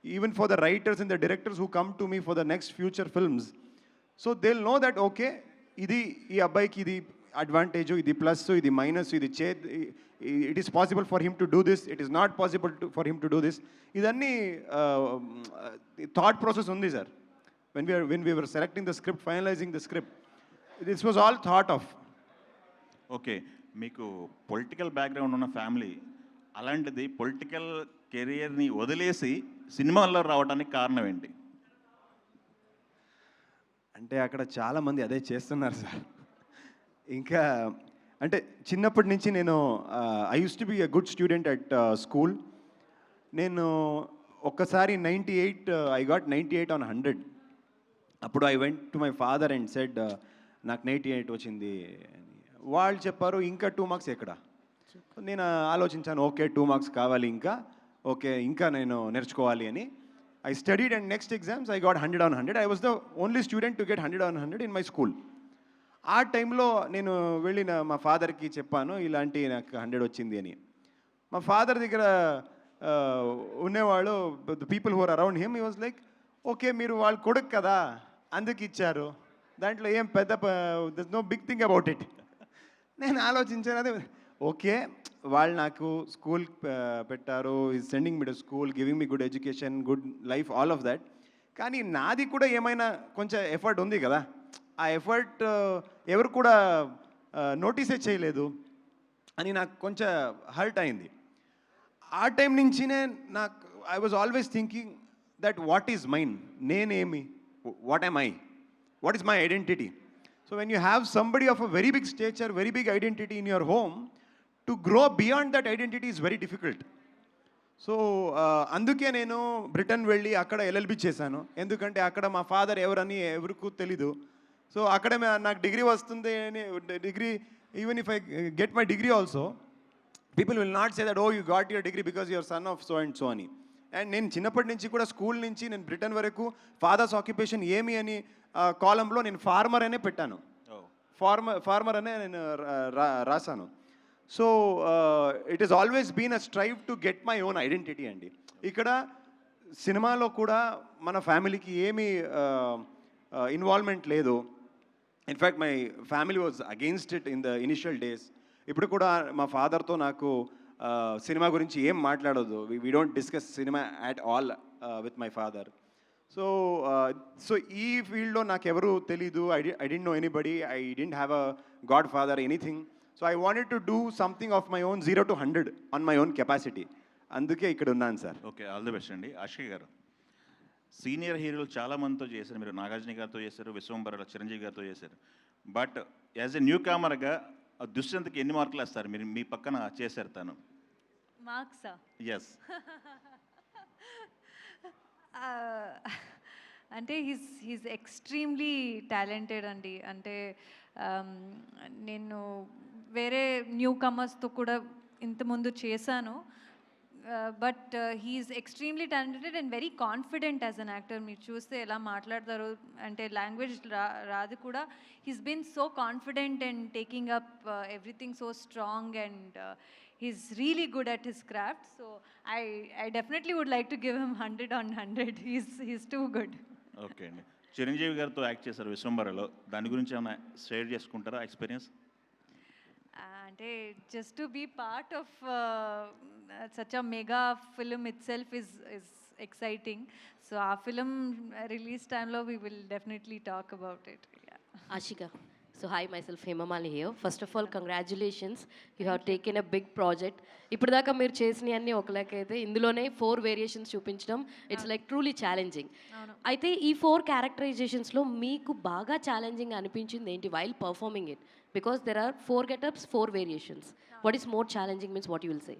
even for the writers and the directors who come to me for the next future films, so they'll know that okay, ఇది ఈ అబ్బాయికి ఇది advantage, ఇది plus, ఇది మైనస్, ఇది it is possible for him to do this, it is not possible for him to do this. ఇదన్నీ thought process ఉంది sir. when we were selecting the script, finalizing the script, this was all thought of.
Okay, మీకు political background ఉన్న family, అలాంటిది political కెరియర్ని వదిలేసి సినిమాల్లో రావడానికి కారణం ఏంటి?
అంటే అక్కడ చాలామంది అదే చేస్తున్నారు సార్. ఇంకా అంటే చిన్నప్పటి నుంచి నేను I use to be a good student at school. నేను ఒక్కసారి 98 ఐ గాట్ 98 on 100. అప్పుడు I went to my father and said నాకు 98 వచ్చింది. వాళ్ళు చెప్పారు ఇంకా 2 మార్క్స్ ఎక్కడ. నేను ఆలోచించాను, ఓకే 2 మార్క్స్ కావాలి ఇంకా, ఓకే ఇంకా నేను నేర్చుకోవాలి అని. I studied and next exams I got 100 on 100. I was the only student to get 100 on 100 in my school. ఆ టైంలో నేను వెళ్ళిన మా ఫాదర్కి చెప్పాను ఇలాంటి నాకు 100 వచ్చింది అని. మా ఫాదర్ దగ్గర ఉండేవాళ్ళు, the people who are around him, he was like, okay మీరు వాళ్ళ కొడుకు కదా అందుకు ఇచ్చారు, దాంట్లో ఏం పెద్ద that's no big thing about it. నేను ఆలోచించాను, అదే ఓకే వాళ్ళు నాకు స్కూల్ పెట్టారు, is sending me to school, giving me good education, good life, all of that. కానీ నాది కూడా ఏమైనా కొంచెం ఎఫర్ట్ ఉంది కదా, ఆ ఎఫర్ట్ ఎవరు కూడా నోటీసే చేయలేదు అని నాకు కొంచెం హర్ట్ అయింది. ఆ టైం నుంచినే నాకు I was always thinking that what is mine, నేనేమి, what am I, what is my identity. So when you have somebody of a very big stature, very big identity in your home, to grow beyond that identity is very difficult. So అందుకే నేను Britain వెళ్ళి అక్కడ LLB చేశాను. ఎందుకంటే అక్కడ మా father ఎవరని ఎవరికి తెలీదు. సో అక్కడ నాకు డిగ్రీ వస్తుంది అని, degree even if I get my degree also, people will not say that oh you got your degree because your son of so and so అని. అండ్ నేను చిన్నప్పటి నుంచి కూడా స్కూల్ నుంచి నేను బ్రిటన్ వరకు ఫాదర్స్ ఆక్యుపేషన్ ఏమి అని కాలంలో నేను ఫార్మర్ అనే పెట్టాను, ఫార్మర్ అనే నేను రాశాను. So it is always been a strive to get my own identity అండి. ఇక్కడ సినిమాలో కూడా మన ఫ్యామిలీకి ఏమీ ఇన్వాల్వ్మెంట్ లేదు. In fact my family was against it in the initial days. ఇప్పుడు కూడా మా ఫాదర్తో నాకు సినిమా గురించి ఏం మాట్లాడదు. We don't discuss cinema at all with my father. So ఈ ఫీల్డ్లో నాకు ఎవరు తెలీదు. I don't know anybody, I don't have a godfather, anything. So I wanted to do something of my own 0 to 100 on my own capacity. అందుకే ఇక్కడ ఉన్నాను sir.
Okay, all the best అండి. ఆశిక్ గారు, సీనియర్ హీరోలు చాలామందితో చేశారు, మీరు నాగార్జున గారితో చేశారు, విశ్వంబరలో చిరంజీవి గారితో చేశారు. బట్ యాజ్ ఎ న్యూ కామర్గా దుష్యంత్కి ఎన్ని మార్కులు వేస్తారు మీరు? మీ పక్కన చేశారు తను.
మార్క్సా?
ఎస్.
అంటే హీస్ ఎక్స్ట్రీమ్లీ టాలెంటెడ్ అండి. అంటే నేను వేరే న్యూ కమర్స్తో కూడా ఇంతకుముందు చేశాను, but he's extremely talented and very confident as an actor. మీరు చూస్తే ఎలా మాట్లాడతారు అంటే లాంగ్వేజ్ రాదు కూడా, he's been so confident and taking up everything so strong and he's really good at his craft. So I definitely would like to give him 100 on 100. He's too good.
Okay అండి. చిరంజీవి గారితో act చేశారు విశ్వంబరలో, దాని గురించి ఏమైనా share చేసుకుంటారా experience?
అంటే just to be part of such a mega film itself is exciting. So ఆ film release టైంలో we will definitely talk about it.
Ashika. So hi, myself Hemamali here. First of all, congratulations. You have taken a big project. ఇప్పటిదాకా మీరు చేసినవి అన్నీ ఒక లెక్క అయితే ఇందులోనే 4 వేరియేషన్స్ చూపించడం ఇట్స్ లైక్ ట్రూలీ ఛాలెంజింగ్. అయితే ఈ 4 క్యారెక్టరైజేషన్స్లో మీకు బాగా ఛాలెంజింగ్ అనిపించింది ఏంటి while performing it? Because there are 4 getups, 4 variations. What is more challenging means what you will say?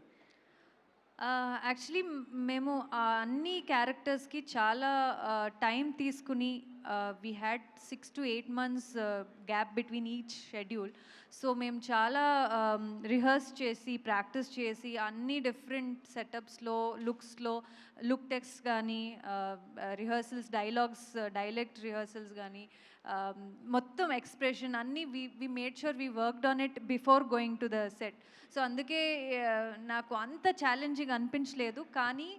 Actually మేము అన్ని క్యారెక్టర్స్కి చాలా టైం తీసుకుని we had 6 to 8 months gap between each schedule. So మేము చాలా రిహర్స్ చేసి ప్రాక్టీస్ చేసి అన్ని డిఫరెంట్ సెటప్స్లో లుక్స్లో లుక్ టెక్స్ కానీ రిహర్సల్స్ డైలెక్ట్ రిహర్సల్స్ కానీ మొత్తం ఎక్స్ప్రెషన్ అన్నీ we made sure we worked on it before going to the set. So అందుకే నాకు అంత ఛాలెంజింగ్ అనిపించలేదు. కానీ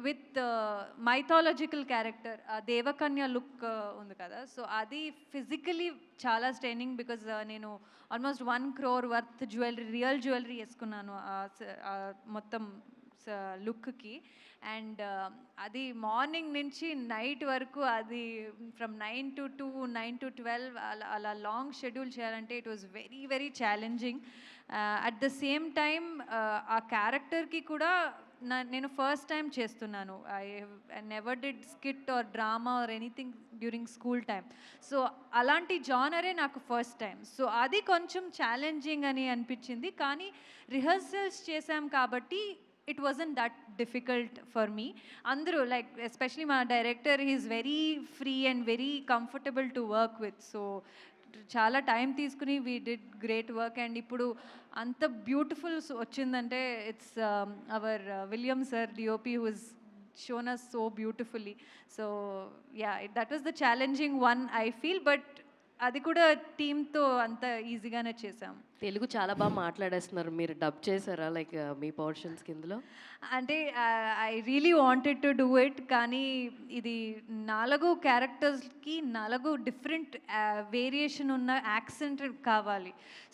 విత్ మైథాలజికల్ క్యారెక్టర్ దేవకన్య లుక్ ఉంది కదా, సో అది ఫిజికలీ చాలా స్ట్రైనింగ్. బికాజ్ నేను almost 1 crore worth real jewellery వేసుకున్నాను మొత్తం లుక్కి. అండ్ అది మార్నింగ్ నుంచి నైట్ వరకు అది ఫ్రమ్ 9 to 2, 9 to 12 అలా లాంగ్ షెడ్యూల్ చేయాలంటే it was very very challenging. At the same time ఆ క్యారెక్టర్కి కూడా నేను ఫస్ట్ టైం చేస్తున్నాను. I never did skit or drama or anything during school time. So అలాంటి జానరే నాకు ఫస్ట్ టైం. సో అది కొంచెం ఛాలెంజింగ్ అని అనిపించింది. కానీ రిహర్సల్స్ చేశాం కాబట్టి it wasn't that difficult for me. అందరూ లైక్ ఎస్పెషలీ మా director he's very free and very comfortable to work with. So చాలా టైం తీసుకుని we did great work. And ఇప్పుడు అంత బ్యూటిఫుల్ వచ్చిందంటే it's our William sir DOP who is shown us so beautifully. So yeah, that was the challenging one I feel. But అది కూడా టీమ్తో అంత ఈజీగానే చేసాం.
తెలుగు చాలా బాగా మాట్లాడేస్తున్నారు. మీరు డబ్ చేశారా లైక్ మీ పోర్షన్స్ కిందలో?
అంటే I really wanted to do it. కానీ ఇది 4 క్యారెక్టర్స్కి 4 డిఫరెంట్ వేరియేషన్ ఉన్న యాక్సెంట్ కావాలి.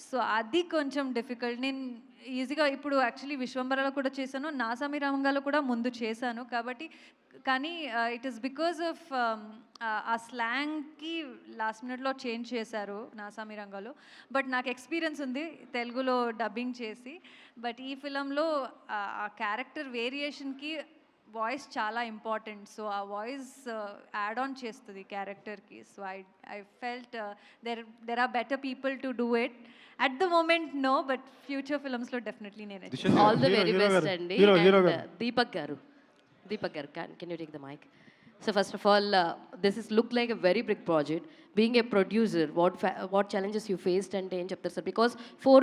సో అది కొంచెం డిఫికల్ట్. నేను ఈజీగా ఇప్పుడు యాక్చువల్లీ విశ్వంబరలో కూడా చేశాను, నాసామి రంగాలో కూడా ముందు చేశాను. కాబట్టి కానీ ఇట్ ఈస్ బికాజ్ ఆఫ్ ఆ స్లాంగ్కి లాస్ట్ మినిట్లో చేంజ్ చేశారు నాసామి రంగాలో. బట్ నాకు ఎక్స్పీరియన్స్ ఉంది తెలుగులో డబ్బింగ్ చేసి. బట్ ఈ ఫిలంలో ఆ క్యారెక్టర్ వేరియేషన్కి వాయిస్ చాలా ఇంపార్టెంట్. సో ఆ వాయిస్ యాడ్ ఆన్ చేస్తుంది క్యారెక్టర్కి. So I felt there are better people to do it. At the moment no, but future ఫిల్మ్స్లో డెఫినెట్లీ నేను.
ఆల్ ద వెరీ బెస్ట్ అండి. దీపక్ గారు, can you take the mic? So first of all, this is look like a very big project. Being a producer, what challenges you faced and em cheptaru sir? Because 4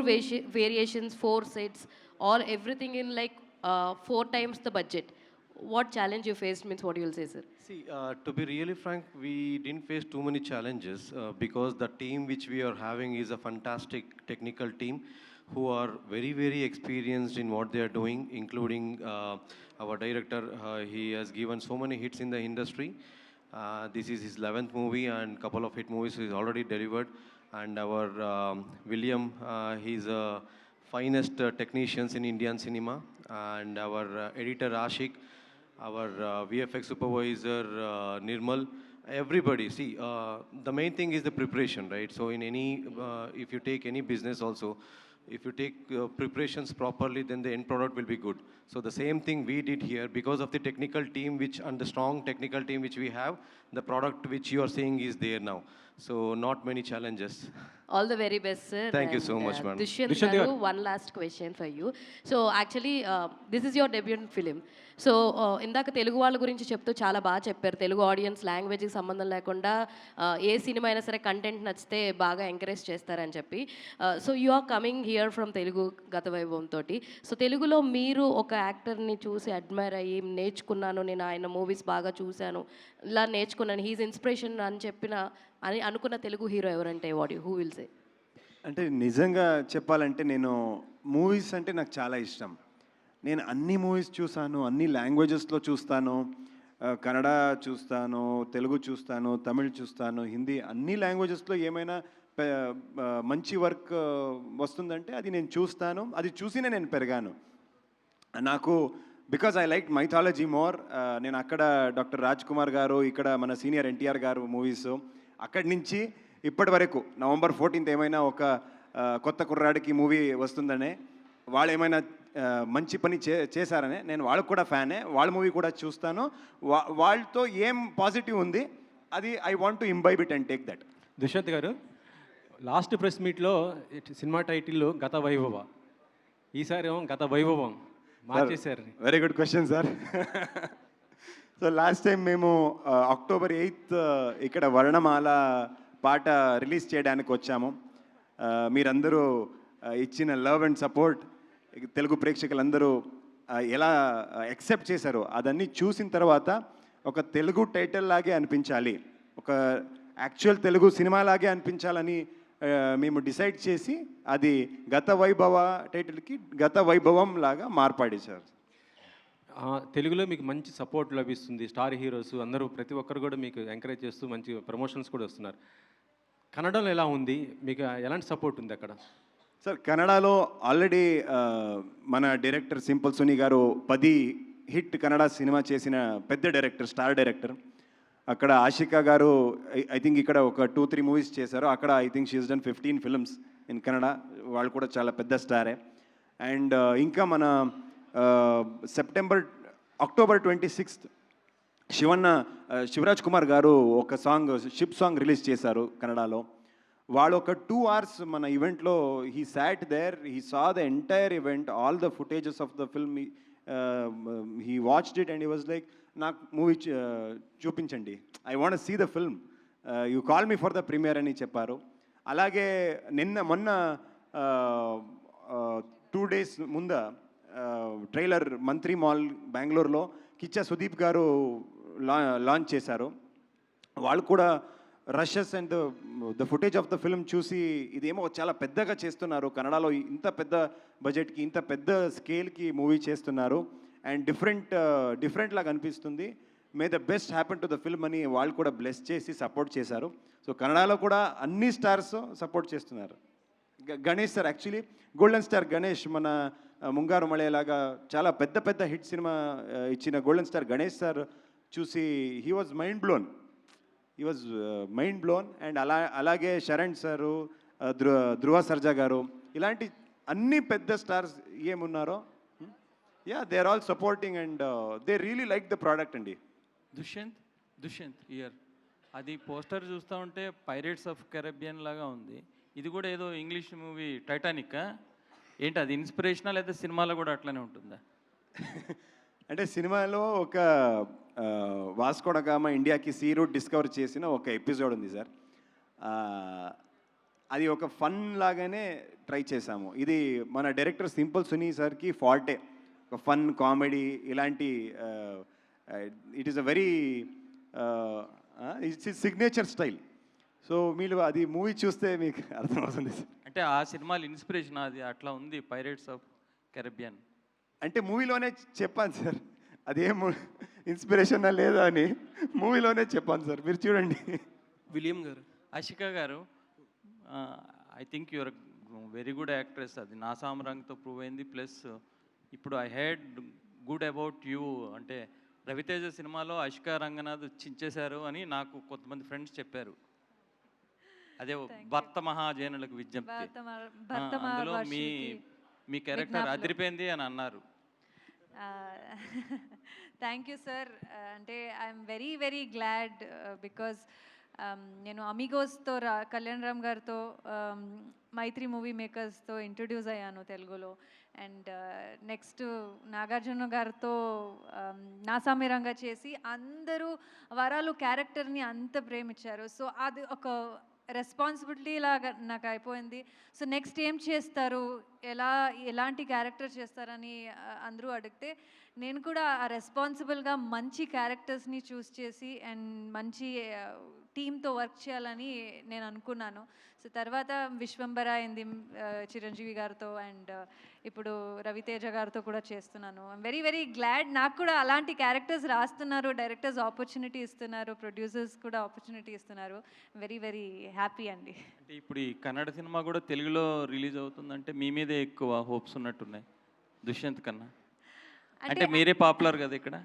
variations, 4 sets, all everything in like 4 times the budget. What challenge you faced means what you will say, sir?
See, to be really frank, we didn't face too many challenges because the team which we are having is a fantastic technical team who are very, very experienced in what they are doing, including our director. He has given so many hits in the industry. This is his 11th movie and couple of hit movies he's already delivered. And our William, he's a finest technicians in Indian cinema. And our editor Ashik, our VFX supervisor Nirmal, everybody. See, the main thing is the preparation, right? So in any, if you take any business also, if you take preparations properly, then the end product will be good. So the same thing we did here because of the technical team and the strong technical team which we have, the product which you are seeing is there now. So not many challenges.
All the very best, sir.
Thank you so much, madam.
Dushyant garu, one last question for you. So actually, this is your debut film. So ఇందాక తెలుగు వాళ్ళ గురించి చెప్తూ చాలా బాగా చెప్పారు. Telugu audience లాంగ్వేజ్కి సంబంధం లేకుండా ఏ cinema అయినా సరే కంటెంట్ నచ్చితే బాగా ఎంకరేజ్ చేస్తారని చెప్పి. So you are coming here from Telugu గత వైభవంతో. సో తెలుగులో మీరు ఒక యాక్టర్ని చూసి అడ్మైర్ అయ్యి నేర్చుకున్నాను, నేను ఆయన మూవీస్ బాగా చూశాను, ఇలా నేర్చుకున్నాను, హీజ్ ఇన్స్పిరేషన్ అని అనుకున్న తెలుగు హీరో ఎవరంటే హూ విల్ సే?
అంటే నిజంగా చెప్పాలంటే నేను మూవీస్ అంటే నాకు చాలా ఇష్టం. నేను అన్ని మూవీస్ చూసాను, అన్ని లాంగ్వేజెస్లో చూస్తాను. కన్నడ చూస్తాను, తెలుగు చూస్తాను, తమిళ్ చూస్తాను, హిందీ, అన్ని లాంగ్వేజెస్లో ఏమైనా మంచి వర్క్ వస్తుందంటే అది నేను చూస్తాను. అది చూసినే నేను పెరిగాను. నాకు because I like mythology more. నేను అక్కడ డాక్టర్ రాజ్ కుమార్ గారు, ఇక్కడ మన సీనియర్ ఎన్టీఆర్ గారు మూవీస్, అక్కడి నుంచి ఇప్పటి వరకు November 14th ఏమైనా ఒక కొత్త కుర్రాడికి మూవీ వస్తుందనే, వాళ్ళు ఏమైనా మంచి పని చేశారనే నేను వాళ్ళకు కూడా ఫ్యానే, వాళ్ళ మూవీ కూడా చూస్తాను. వాళ్ళతో ఏం పాజిటివ్ ఉంది అది I want to imbibe it and take that.
Dushyanth garu, last press మీట్లో సినిమా టైటిల్ గత వైభవ, ఈసారి ఏమో గత వైభవం. మార్చేశారు.
Very good question sir. So last time మేము అక్టోబర్ 8th ఇక్కడ వర్ణమాల పాట రిలీజ్ చేయడానికి వచ్చాము. మీరందరూ ఇచ్చిన లవ్ అండ్ సపోర్ట్ తెలుగు ప్రేక్షకులందరూ ఎలా యాక్సెప్ట్ చేశారో అదన్నీ చూసిన తర్వాత ఒక తెలుగు టైటిల్ లాగే అనిపించాలి, ఒక యాక్చువల్ తెలుగు సినిమా లాగే అనిపించాలని మేము డిసైడ్ చేసి అది గత వైభవ టైటిల్కి గత వైభవం లాగా మార్పాడి సార్.
తెలుగులో మీకు మంచి సపోర్ట్ లభిస్తుంది. స్టార్ హీరోస్ అందరూ ప్రతి ఒక్కరు కూడా మీకు ఎంకరేజ్ చేస్తూ మంచి ప్రమోషన్స్ కూడా వస్తున్నారు. కన్నడలో ఎలా ఉంది, మీకు ఎలాంటి సపోర్ట్ ఉంది అక్కడ?
సార్ కన్నడలో ఆల్రెడీ మన డైరెక్టర్ సింపుల్ సునీ గారు 10 హిట్ కన్నడ సినిమా చేసిన పెద్ద డైరెక్టర్, స్టార్ డైరెక్టర్. అక్కడ ఆషికా గారు ఐ థింక్ ఇక్కడ ఒక 2-3 మూవీస్ చేశారు. అక్కడ I think she's done 15 films in Kannada. వాళ్ళు కూడా చాలా పెద్ద స్టారే. అండ్ ఇంకా మన అక్టోబర్ 26th శివరాజ్ కుమార్ గారు ఒక సాంగ్, షిప్ సాంగ్ రిలీజ్ చేశారు కన్నడలో. వాళ్ళు ఒక 2 hours మన ఈవెంట్లో he sat there, he saw the entire event, all the footages of the film, he watched it and he was like, నాకు మూవీ చూపించండి, I want see the film, you call me for the premiere అని చెప్పారు. అలాగే మొన్న 2 days ముంద trailer మంత్రి mall బెంగళూరులో కిచ్చా సుదీప్ గారు లాంచ్ చేశారు. వాళ్ళు కూడా rashes and the footage of the film చూసి ఇదేమో చాలా పెద్దగా చేస్తున్నారు, కన్నడలో ఇంత పెద్ద బడ్జెట్కి ఇంత పెద్ద స్కేల్కి మూవీ చేస్తున్నారు అండ్ డిఫరెంట్ లాగా అనిపిస్తుంది, may the best happen to the film అని వాళ్ళు కూడా బ్లెస్ చేసి సపోర్ట్ చేశారు. సో కన్నడలో కూడా అన్ని స్టార్స్ సపోర్ట్ చేస్తున్నారు. Ganesh sir, actually golden star Ganesh, మన ముంగారు మళేలాగా చాలా పెద్ద హిట్ సినిమా ఇచ్చిన గోల్డెన్ స్టార్ గణేష్ సార్ చూసి he was mind blown. And అలాగే శరణ్ సారు, ధృవ సర్జా గారు, ఇలాంటి అన్ని పెద్ద స్టార్స్ ఏమున్నారో, yeah they are all supporting and they really like the product అండి.
దుష్యంత్ ఇయర్ అది పోస్టర్ చూస్తూ ఉంటే పైరేట్స్ ఆఫ్ కెరబియన్ లాగా ఉంది. ఇది కూడా ఏదో ఇంగ్లీష్ మూవీ టైటానిక్ ఏంటి, అది ఇన్స్పిరేషనల్ లేదా సినిమాలో కూడా అట్లనే ఉంటుందా?
అంటే సినిమాలో ఒక వాస్కోడగామా ఇండియాకి సీ రూట్ డిస్కవర్ చేసిన ఒక ఎపిసోడ్ ఉంది సార్. అది ఒక ఫన్ లాగానే ట్రై చేశాము. ఇది మన డైరెక్టర్ సింపుల్ సునీ సార్కి ఫాల్టే, ఒక ఫన్ కామెడీ ఇలాంటి, it is a very it's signature style. So మీరు అది మూవీ చూస్తే మీకు అర్థమవుతుంది సార్.
అంటే ఆ సినిమాలు ఇన్స్పిరేషన్ అది అట్లా ఉంది, పైరేట్స్ ఆఫ్ కెరబియన్
అంటే మూవీలోనే చెప్పాను సార్, అదేం ఇన్స్పిరేషన్ లేదా అని మూవీలోనే చెప్పాను సార్, మీరు చూడండి.
విలియం గారు, ఆషికా గారు, I think your very good actress, అది నా సామ్రాంగ్తో ప్రూవ్ అయింది. ప్లస్ ఇప్పుడు I head good about you, అంటే రవితేజ సినిమాలో ఆషికా రంగనాథ్ చించేశారు అని నాకు కొంతమంది ఫ్రెండ్స్ చెప్పారు. అదే భర్త మహాజనులకు విజ్ఞప్తి, అందులో మీ క్యారెక్టర్ అదిరిపోయింది అని అన్నారు.
Thank you sir. అంటే ఐఎమ్ వెరీ గ్లాడ్ బికాజ్ నేను అమిగోస్తో కళ్యాణ్ రామ్ గారితో మైత్రి మూవీ మేకర్స్తో ఇంట్రడ్యూస్ అయ్యాను తెలుగులో. అండ్ నెక్స్ట్ నాగార్జున గారితో నాసామిరంగా చేసి అందరూ వరాలు క్యారెక్టర్ని అంత ప్రేమించారు. సో అది ఒక రెస్పాన్సిబిలిటీ లాగా నాకు అయిపోయింది. సో నెక్స్ట్ ఏం చేస్తారు, ఎలాంటి క్యారెక్టర్ చేస్తారని అందరూ అడిగితే నేను కూడా ఆ రెస్పాన్సిబుల్గా మంచి క్యారెక్టర్స్ని చూస్ చేసి అండ్ మంచి టీంతో వర్క్ చేయాలని నేను అనుకున్నాను. సో తర్వాత విశ్వంబర అయింది చిరంజీవి గారితో, అండ్ ఇప్పుడు రవితేజ గారితో కూడా చేస్తున్నాను. I'm very glad. నాకు కూడా అలాంటి క్యారెక్టర్స్ రాస్తున్నారు, డైరెక్టర్స్ ఆపర్చునిటీ ఇస్తున్నారు, ప్రొడ్యూసర్స్ కూడా ఆపర్చునిటీ ఇస్తున్నారు. వెరీ హ్యాపీ అండి.
అంటే ఇప్పుడు ఈ కన్నడ సినిమా కూడా తెలుగులో రిలీజ్ అవుతుందంటే మీ మీదే ఎక్కువ హోప్స్ ఉన్నట్టున్నాయి దుష్యంత్ కన్నా. అంటే మీరే పాపులర్ కదా ఇక్కడ.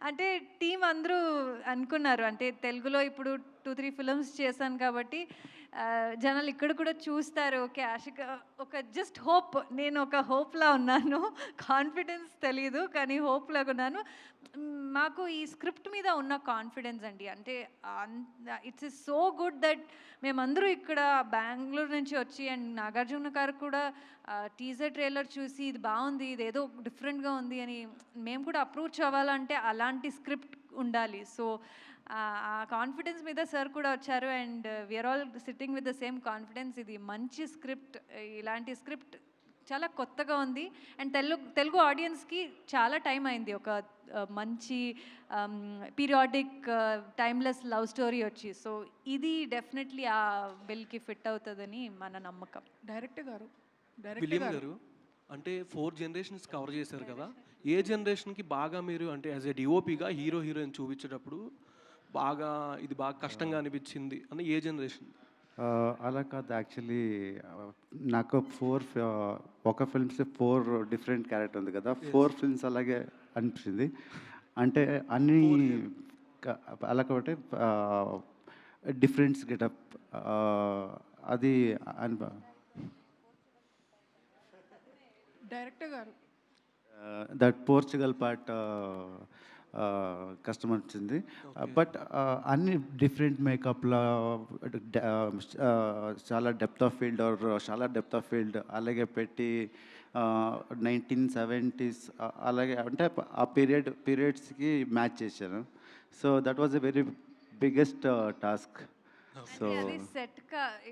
అంటే టీం అందరూ అనుకున్నారు, అంటే తెలుగులో ఇప్పుడు 2-3 ఫిల్మ్స్ చేశాను కాబట్టి జనాలు ఇక్కడ కూడా చూస్తారు. ఓకే, ఆషిక ఒక జస్ట్ హోప్, నేను ఒక హోప్లా ఉన్నాను. కాన్ఫిడెన్స్ తెలీదు కానీ హోప్లాగా ఉన్నాను. మాకు ఈ స్క్రిప్ట్ మీద ఉన్న కాన్ఫిడెన్స్ అండి, అంటే it's is so good that మేమందరూ ఇక్కడ బెంగళూరు నుంచి వచ్చి, అండ్ నాగార్జున గారు కూడా టీజర్ ట్రైలర్ చూసి ఇది బాగుంది, ఇది ఏదో డిఫరెంట్గా ఉంది అని మేము కూడా అప్రోచ్ అవ్వాలంటే అలాంటి స్క్రిప్ట్ ఉండాలి. సో ఆ కాన్ఫిడెన్స్ మీద సార్ కూడా వచ్చారు, and we are all sitting with the same confidence. ఇది మంచి స్క్రిప్ట్, ఇలాంటి స్క్రిప్ట్ చాలా కొత్తగా ఉంది, అండ్ తెలుగు ఆడియన్స్కి చాలా టైం అయింది ఒక మంచి పీరియాడిక్ టైమ్లెస్ లవ్ స్టోరీ వచ్చి. సో ఇది డెఫినెట్లీ ఆ బిల్కి ఫిట్ అవుతుందని మన నమ్మకం.
డైరెక్టర్ గారు అంటే 4 జనరేషన్స్ కవర్ చేశారు కదా, ఏ జనరేషన్కి బాగా మీరు అంటే యాజ్ ఎ డిఓపిగా హీరో హీరోయిన్ చూపించేటప్పుడు బాగా ఇది బాగా కష్టంగా అనిపించింది అని ఏ జనరేషన్?
అలా కాదు, యాక్చువల్లీ నాకు ఒక ఫిల్మ్స్ 4 డిఫరెంట్ క్యారెక్టర్ ఉంది కదా, 4 ఫిల్మ్స్ అలాగే అనిపించింది. అంటే అన్ని అలా కాబట్టి డిఫరెంట్స్ గెటప్ అది
director garu
that Portugal part కష్టం వచ్చింది. బట్ అన్ని డిఫరెంట్ మేకప్లో చాలా డెప్త్ ఆఫ్ ఫీల్డ్ చాలా డెప్త్ ఆఫ్ ఫీల్డ్ అలాగే పెట్టి 1970s అలాగే అంటే ఆ పీరియడ్స్కి మ్యాచ్ చేశాను. So that was a very biggest task. సో
అది set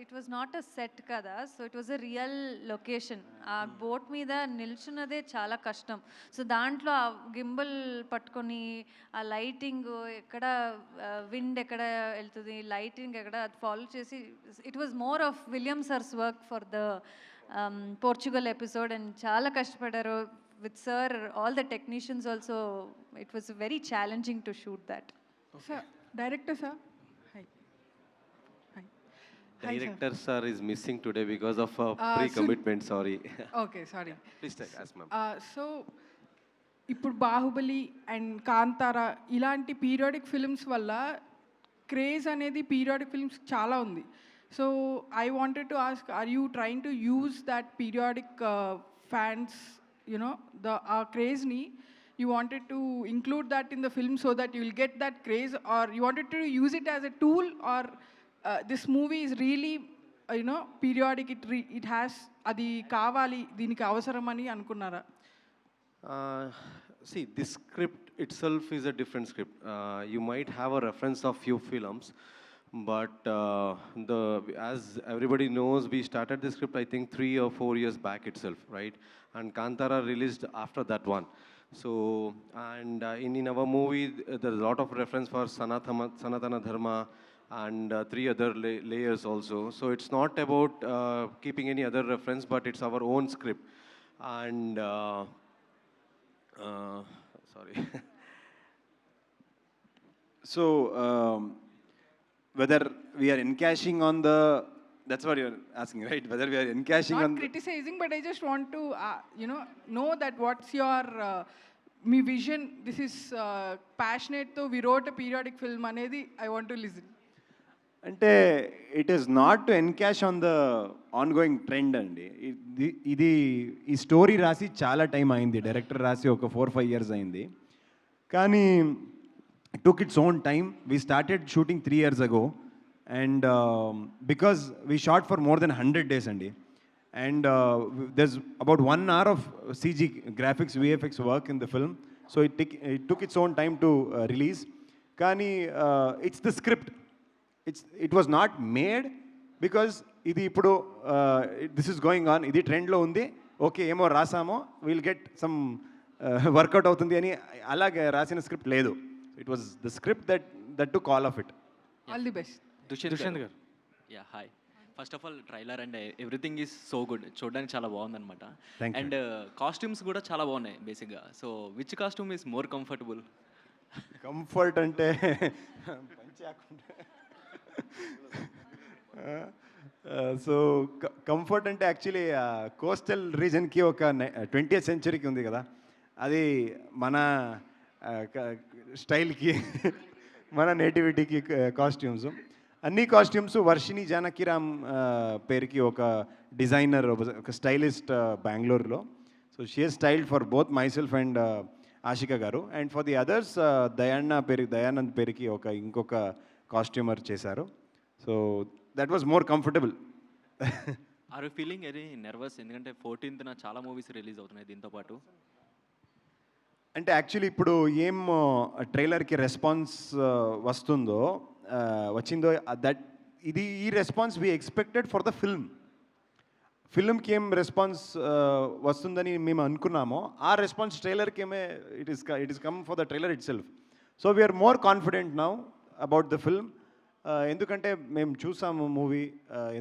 it was not a set కదా, so it was a real location. ఆ బోట్ మీద నిల్చున్నదే చాలా కష్టం. సో దాంట్లో ఆ గింబల్ పట్టుకొని ఆ లైటింగ్ ఎక్కడ విండ్ ఎక్కడ వెళ్తుంది, లైటింగ్ ఎక్కడ, అది ఫాలో చేసి it was more of William sir's work for the Portugal episode, and చాలా కష్టపడ్డారు with sir, all the technicians also. It was very challenging to shoot that.
Sir director sir,
Director sir is missing today because of pre-commitment. Sorry.
Okay sorry.
Please take, ask ma'am.
So ఇప్పుడు Baahubali and Kantara ఇలాంటి periodic films వల్ల craze అనేది periodic films చాలా ఉంది. So I wanted to ask, are you trying to use that periodic fans you know ఆ క్రేజ్ని, you wanted to include that in the film so that you will get that craze, or you wanted to use it as a tool, or this movie is really periodic, it has adi kavali deeniki avasaramani anukunnara?
See, this script itself is a different script. You might have a reference of few films, but as everybody knows, we started the script I think 3 or 4 years back itself, right? And Kantara released after that one. So, and in our movie, there's a lot of reference for Sanatana Dharma and 3 other layers also. So it's not about keeping any other reference, but it's our own script. And sorry.
So whether we are encashing on the, that's what you're asking, right? Whether we are encashing
not
on
criticizing, but I just want to know that what's your me vision. This is passionate to we wrote a periodic film anedi I want to listen.
అంటే it is not to encash on the ongoing trend అండి. ఇది ఈ story రాసి చాలా time అయింది, director రాసి ఒక 4-5 years అయింది. కానీ took its own time. We started shooting 3 years ago, and because we shot for more than 100 days అండి. And there's about 1 hour of CG graphics VFX work in the film. So it took its own time to release. కానీ it's the script. It was not made because ఇది ఇప్పుడు this is going on, ఇది ట్రెండ్లో ఉంది, okay ఏమో రాసామో will get some work out అవుతుంది అని అలాగే రాసిన స్క్రిప్ట్ లేదు. It was the script that to call of it.
All the best.
Dushyanth garu. Yeah hi. First of all trailer and everything is so good, చూడడానికి చాలా బాగుందన్నమాట. అండ్ కాస్ట్యూమ్స్ కూడా చాలా బాగున్నాయి బేసిక్గా. So which costume is more comfortable?
Comfort అంటే so comfort అంటే actually coastal రీజన్కి ఒక 20th centuryకి ఉంది కదా, అది మన స్టైల్కి మన నేటివిటీకి కాస్ట్యూమ్స్. అన్ని కాస్ట్యూమ్స్ వర్షిణి జానకిరామ్ పేరుకి ఒక డిజైనర్, ఒక స్టైలిస్ట్ బెంగళూరులో. So she has styled for both myself and Ashika garu. And for the others Dayanand పేరుకి ఇంకొక కాస్ట్యూమర్ చేశారు. So that was more comfortable.
Are you feeling very nervous? ఎందుకంటే 14th చాలా మూవీస్ రిలీజ్ అవుతున్నాయి దీంతో పాటు.
అంటే యాక్చువల్లీ ఇప్పుడు ఏం ట్రైలర్కి రెస్పాన్స్ వస్తుందో వచ్చిందో ఈ response we expected for the ఫిల్మ్కి ఏం రెస్పాన్స్ వస్తుందని మేము అనుకున్నామో ఆ రెస్పాన్స్ ట్రైలర్కి it is come for the trailer itself. So we're more confident now about the film. ఎందుకంటే మేము చూసాము మూవీ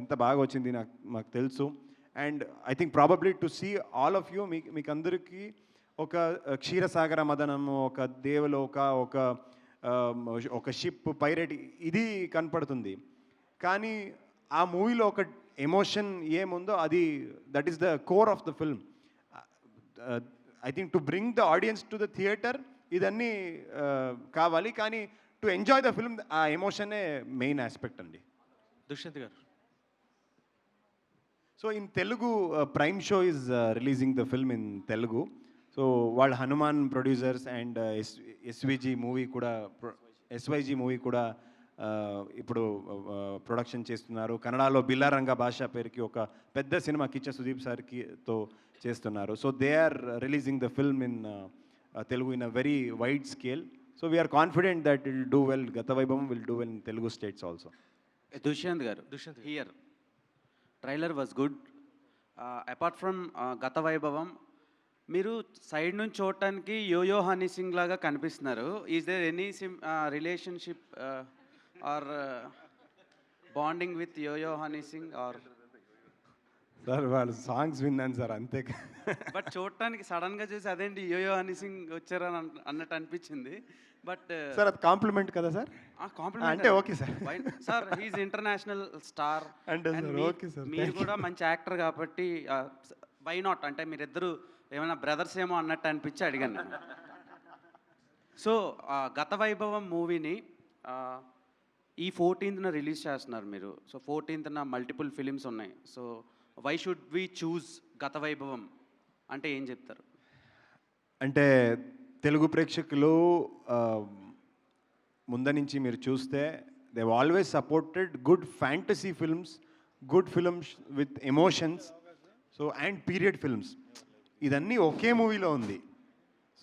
ఎంత బాగా వచ్చింది మాకు తెలుసు. And I think probably to see all of you, మీకు అందరికీ ఒక క్షీరసాగర మదనము, ఒక దేవలోక, ఒక షిప్ పైరేట్ ఇది కనపడుతుంది. కానీ ఆ మూవీలో ఒక ఎమోషన్ ఏముందో that is the core of the film. I think to bring the audience to the theatre ఇదన్నీ కావాలి. కానీ టు ఎంజాయ్ ద ఫిల్మ్ ఆ ఎమోషనే మెయిన్ ఆస్పెక్ట్ అండి.
Dushyant garu.
So in Telugu prime show is releasing the film in Telugu. So వాళ్ళు Hanuman producers and ఎస్వైజీ movie కూడా ఇప్పుడు production చేస్తున్నారు. కన్నడలో బిల్లారంగ భాష పేరుకి ఒక పెద్ద సినిమా కిచ్చ సుదీప్ సార్తో చేస్తున్నారు. So they are releasing the film in Telugu in a very wide scale. So we are confident that it will do well. Gatha Vaibhavam will do well in Telugu states also.
Dushyant garu, here trailer was good. Apart from Gatha Vaibhavam, మీరు side నుంచి చూడటానికి యోయో హనీ సింగ్ లాగా కనిపిస్తున్నారు. Is there any relationship or bonding with Yo Yo Honey Singh or?
Sir వాళ్ళ songs విన్నాను sir, అంతే.
But చూడటానికి సడన్గా చూసి అదేంటి యోయో హనీ సింగ్ వచ్చారని అన్నట్టు అనిపించింది. బట్
సార్ అది కాంప్లిమెంట్ కదా సార్?
కాంప్లిమెంట్
అంటే okay sir.
Sir he's international star
అంటే సార్ ఓకే సార్.
మీరు కూడా మంచి యాక్టర్ కాబట్టి వై నాట్ అంటే మీరిద్దరు ఏమైనా బ్రదర్స్ ఏమో అన్నట్టు అనిపించి అడిగాను నేను. సో గత వైభవం మూవీని ఈ 14th రిలీజ్ చేస్తున్నారు మీరు. సో 14th మల్టిపుల్ ఫిలిమ్స్ ఉన్నాయి. So why should we choose Gatha Vaibhavam అంటే ఏం చెప్తారు?
అంటే తెలుగు ప్రేక్షకులు ముందు నుంచి మీరు చూస్తే they always supported good fantasy films, good films with emotions, so and period films. ఇదన్నీ ఒకే మూవీలో ఉంది.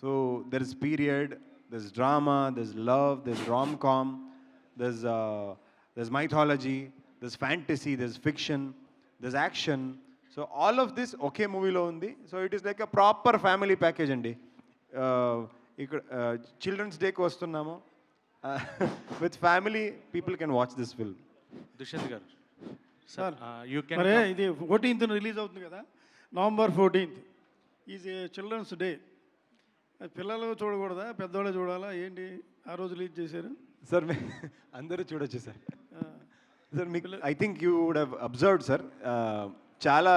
So there is period, there is drama, there is love, there is rom com, there is mythology, there is fantasy, there is fiction, there is action. So all of this ఒకే మూవీలో ఉంది. So it is like a proper family package అండి. ఇక్కడ children's డేకి వస్తున్నాము, with family people can watch this film.
Dushyanth garu
sir,
you can
మరే ఇది 14th release అవుతుంది కదా, November 14th is a children's day. పిల్లలు చూడకూడదా, పెద్దవాళ్ళు చూడాలా ఏంటి? ఆ రోజు రిలీజ్ చేశారు
సార్. అందరూ చూడొచ్చు సార్. సార్ మీకు I think you would have observed sir, చాలా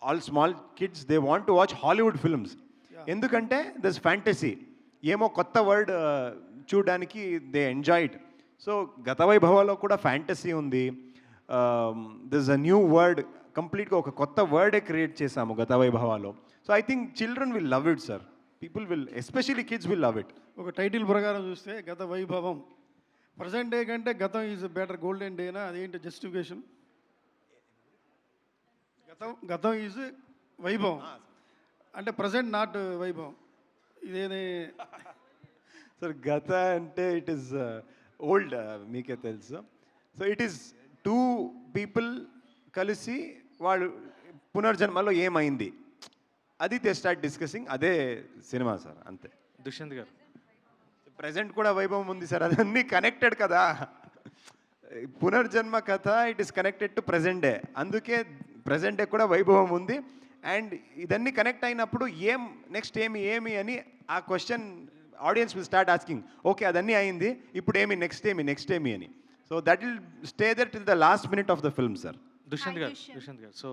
all small kids they want to watch Hollywood films. ఎందుకంటే దిస్ ఫ్యాంటసీ ఏమో కొత్త వర్డ్ చూడడానికి దే ఎంజాయ్ ఇట్. సో గత వైభవాలో కూడా ఫ్యాంటసీ ఉంది. దిస్ అ న్యూ వర్డ్, కంప్లీట్గా ఒక కొత్త వర్డే క్రియేట్ చేశాము గత వైభవాలో. So I think children will love it sir. People will, especially kids will love it.
ఒక టైటిల్ ప్రకారం చూస్తే గత వైభవం, ప్రజెంట్ డే కంటే గతం ఈజ్ బెటర్, గోల్డెన్ డేనా? అదేంటి జస్టిఫికేషన్? గతం ఈజ్ వైభవం అంటే ప్రజెంట్ నాట్ వైభవం. ఇదేది
సార్? గత అంటే ఇట్ ఈస్ ఓల్డ్, మీకే తెలుసు. So it is two people కలిసి వాళ్ళు పునర్జన్మలో ఏమైంది అది దే స్టార్ట్ డిస్కసింగ్, అదే సినిమా సార్, అంతే.
దుష్యంత్ గారు,
ప్రజెంట్ కూడా వైభవం ఉంది సార్, అదన్నీ కనెక్టెడ్ కదా. పునర్జన్మ కథ it is connected to present day, అందుకే ప్రజెంట్ డే కూడా వైభవం ఉంది. అండ్ ఇదన్నీ కనెక్ట్ అయినప్పుడు నెక్స్ట్ ఏమి అని ఆ question audience will start asking. Okay అదన్నీ అయింది, ఇప్పుడు ఏమి నెక్స్ట్ ఏమి అని. So that will stay there till the last minute of the film sir.
Dushyanth garu. So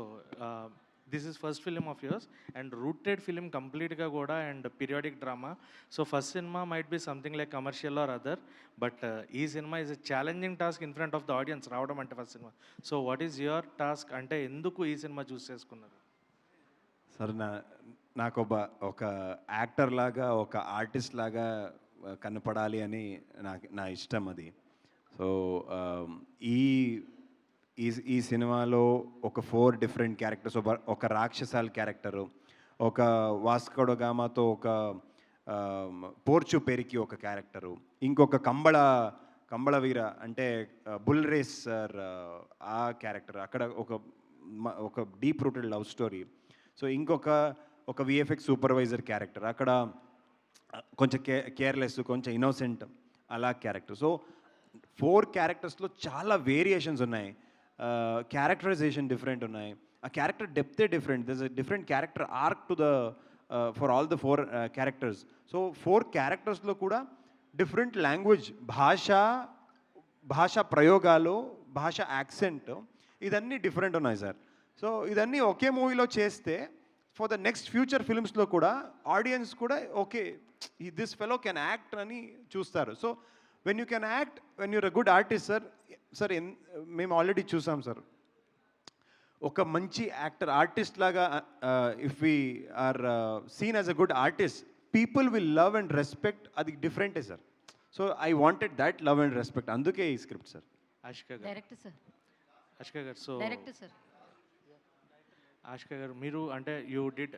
this is first film of yours and rooted film కంప్లీట్గా కూడా and periodic drama. So first సినిమా might be something like commercial or other, but ఈ సినిమా is a challenging task in front of the audience రావడం అంటే first cinema. So what is your task, అంటే ఎందుకు ఈ సినిమా చూస్ చేసుకున్నారు?
సార్ నాకు ఒక యాక్టర్ లాగా, ఒక ఆర్టిస్ట్ లాగా కనపడాలి అని నా ఇష్టం అది. సో ఈ ఈ సినిమాలో ఒక 4 డిఫరెంట్ క్యారెక్టర్స్, ఒక రాక్షసాల క్యారెక్టరు, ఒక వాస్కోడగామాతో ఒక పోర్చు పెరికి ఒక క్యారెక్టరు, ఇంకొక కంబళ వీర అంటే బుల్ రేస్ సార్ ఆ క్యారెక్టర్, అక్కడ ఒక deep rooted love story. So ఒక విఎఫ్ఎక్స్ సూపర్వైజర్ క్యారెక్టర్, అక్కడ కొంచెం కేర్లెస్, కొంచెం ఇన్నోసెంట్ అలా క్యారెక్టర్. సో 4 క్యారెక్టర్స్లో చాలా వేరియేషన్స్ ఉన్నాయి, క్యారెక్టరైజేషన్ డిఫరెంట్ ఉన్నాయి, ఆ క్యారెక్టర్ డెప్తే different. This a different character arc to the for all the 4 characters. So 4 క్యారెక్టర్స్లో కూడా డిఫరెంట్ లాంగ్వేజ్, భాషా ప్రయోగాలు, భాష యాక్సెంట్, ఇదన్నీ డిఫరెంట్ ఉన్నాయి సార్. సో ఇదన్నీ ఒకే మూవీలో చేస్తే ఫర్ ద నెక్స్ట్ ఫ్యూచర్ ఫిల్మ్స్లో కూడా ఆడియన్స్ కూడా okay this fellow can act అని చూస్తారు. So when you can act, when you're a good artist sir మేము ఆల్రెడీ చూసాం సార్, ఒక మంచి ఆర్టిస్ట్ లాగా if we are seen as a good artist, people will love and respect, అది డిఫరెంటే sir. So I wanted that love and respect, అందుకే ఈ స్క్రిప్ట్ సార్.
ఆషికా గారు,
డైరెక్టర్ సార్.
ఆషికా గారు, so
director sir.
Ashika garu, మీరు అంటే you did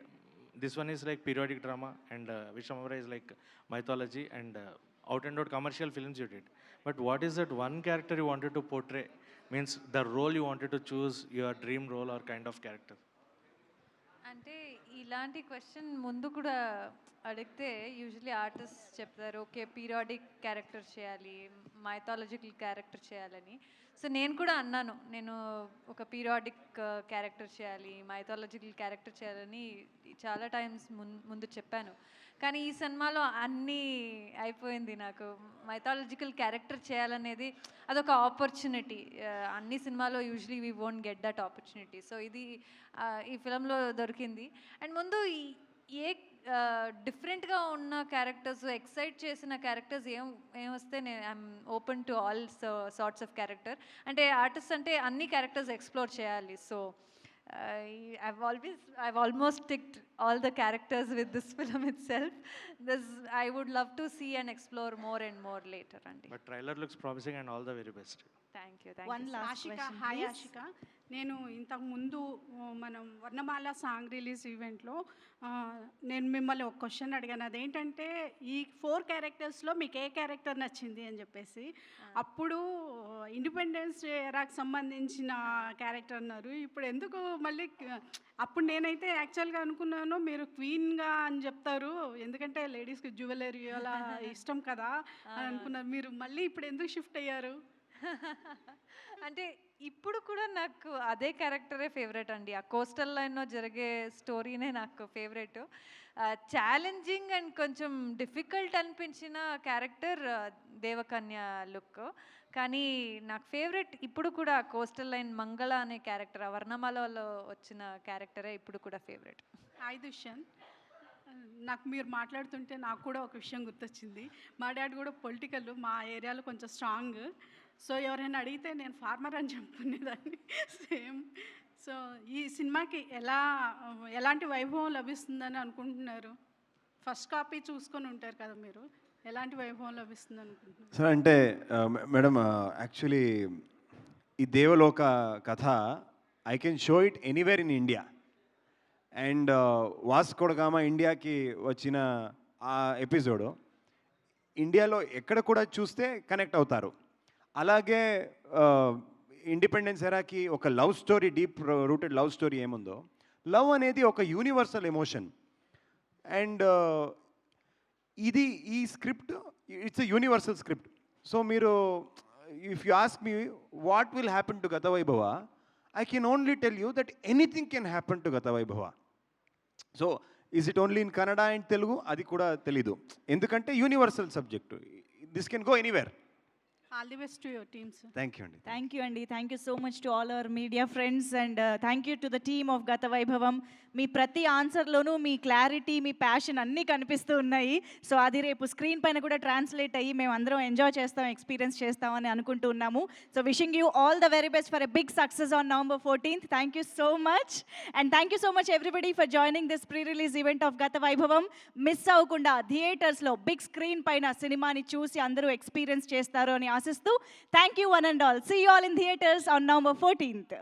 this one is like periodic drama and Vishwambhara is like mythology and out and out commercial films you did, but what is that one character you wanted to portray, means the role you wanted to choose, your dream role or kind of character?
అంటే ఇలాంటి question ముందు కూడా అడిగితే usually artist చెప్తారు okay periodic character చేయాలి, mythological character చేయాలని. So నేను కూడా అన్నాను, నేను ఒక పీరియాడిక్ క్యారెక్టర్ చేయాలి, మైథాలజికల్ క్యారెక్టర్ చేయాలని చాలా టైమ్స్ ముందు చెప్పాను. కానీ ఈ సినిమాలో అన్నీ అయిపోయింది. నాకు మైథాలజికల్ క్యారెక్టర్ చేయాలనేది అదొక ఆపర్చునిటీ. అన్ని సినిమాలో usually we won't get that opportunity. So ఇది ఈ ఫిలంలో దొరికింది. అండ్ ముందు ఏ డిఫరెంట్గా ఉన్న క్యారెక్టర్స్, ఎక్సైట్ చేసిన క్యారెక్టర్స్ ఏం వస్తే నేను I'm open to all sorts of character. అంటే ఆర్టిస్ట్ అంటే అన్ని క్యారెక్టర్స్ ఎక్స్ప్లోర్ చేయాలి. So I've almost ticked all the characters with this film itself. I would love to see and explore more and more later, Andy.
But trailer looks promising and all the very best.
Thank you.
One last
Ashika,
question,
hi
please.
Ashika. నేను ఇంతకు ముందు మనం వర్ణమాల song release ఈవెంట్లో నేను మిమ్మల్ని ఒక question అడిగాను. అదేంటంటే ఈ 4 క్యారెక్టర్స్లో మీకు ఏ క్యారెక్టర్ నచ్చింది అని చెప్పేసి. అప్పుడు ఇండిపెండెన్స్ ఎరాకి సంబంధించిన క్యారెక్టర్ అన్నారు. ఇప్పుడు ఎందుకు మళ్ళీ అప్పుడు నేనైతే యాక్చువల్గా అనుకున్నాను మీరు క్వీన్గా అని చెప్తారు, ఎందుకంటే లేడీస్కి జ్యువెలరీ అలా ఇష్టం కదా అని అనుకున్నారు. మీరు మళ్ళీ ఇప్పుడు ఎందుకు షిఫ్ట్ అయ్యారు?
అంటే ఇప్పుడు కూడా నాకు అదే క్యారెక్టరే ఫేవరెట్ అండి. ఆ కోస్టల్ లైన్లో జరిగే స్టోరీనే నాకు ఫేవరెట్. ఛాలెంజింగ్ అండ్ కొంచెం డిఫికల్ట్ అనిపించిన క్యారెక్టర్ దేవకన్య లుక్. కానీ నాకు ఫేవరెట్ ఇప్పుడు కూడా కోస్టల్ లైన్ మంగళ అనే క్యారెక్టర్, వర్ణమాలలో వచ్చిన క్యారెక్టరే ఇప్పుడు కూడా ఫేవరెట్.
హాయ్ దుష్యంత్, నాకు మీరు మాట్లాడుతుంటే నాకు కూడా ఒక విషయం గుర్తొచ్చింది. మా డాడీ కూడా పొలిటికల్, మా ఏరియాలో కొంచెం స్ట్రాంగ్. సో ఎవరైనా అడిగితే నేను ఫార్మర్ అని చెప్పుకునేదాన్ని సేమ్. సో ఈ సినిమాకి ఎలాంటి వైభవం లభిస్తుందని అనుకుంటున్నారు? ఫస్ట్ కాపీ చూసుకొని ఉంటారు కదా మీరు, ఎలాంటి వైభవం లభిస్తుంది అనుకుంటున్నారు?
సార్ అంటే మేడం యాక్చువల్లీ ఈ దేవలోక కథ I can show it anywhere in India. And Vasco da Gama ఇండియాకి వచ్చిన ఆ ఎపిసోడ్ ఇండియాలో ఎక్కడ కూడా చూస్తే కనెక్ట్ అవుతారు. అలాగే ఇండిపెండెన్స్ ఎరాకి ఒక love story, deep rooted love story ఏముందో, లవ్ అనేది ఒక యూనివర్సల్ ఎమోషన్. అండ్ ఇది ఈ script it's a universal script. So మీరు if you ask me what will happen to Gatha Vaibhava, I can only tell you that anything can happen to Gatha Vaibhava. So is it only in Kannada and Telugu, అది కూడా తెలీదు, ఎందుకంటే universal subject, this can go anywhere.
All the best to your teams.
Thank you అండి.
Thank you అండి. Thank you so much to all our media friends and thank you to the team of Gatha వైభవం. మీ ప్రతి ఆన్సర్లోనూ మీ clarity, మీ passion అన్నీ కనిపిస్తూ ఉన్నాయి. So అది రేపు screen పైన కూడా ట్రాన్స్లేట్ అయ్యి మేము అందరం ఎంజాయ్ చేస్తాం, ఎక్స్పీరియన్స్ చేస్తామని అనుకుంటూ ఉన్నాము. So wishing you all the very best for a big success on November 14th. Thank you so much and thank you so much everybody for joining this pre release event of Gatha Vaibhavam. Miss అవ్వకుండా థియేటర్స్లో big screen పైన సినిమాని చూసి అందరూ experience చేస్తారు అని ఆశిస్తూ thank you one and all. See you all in theatres on November 14th.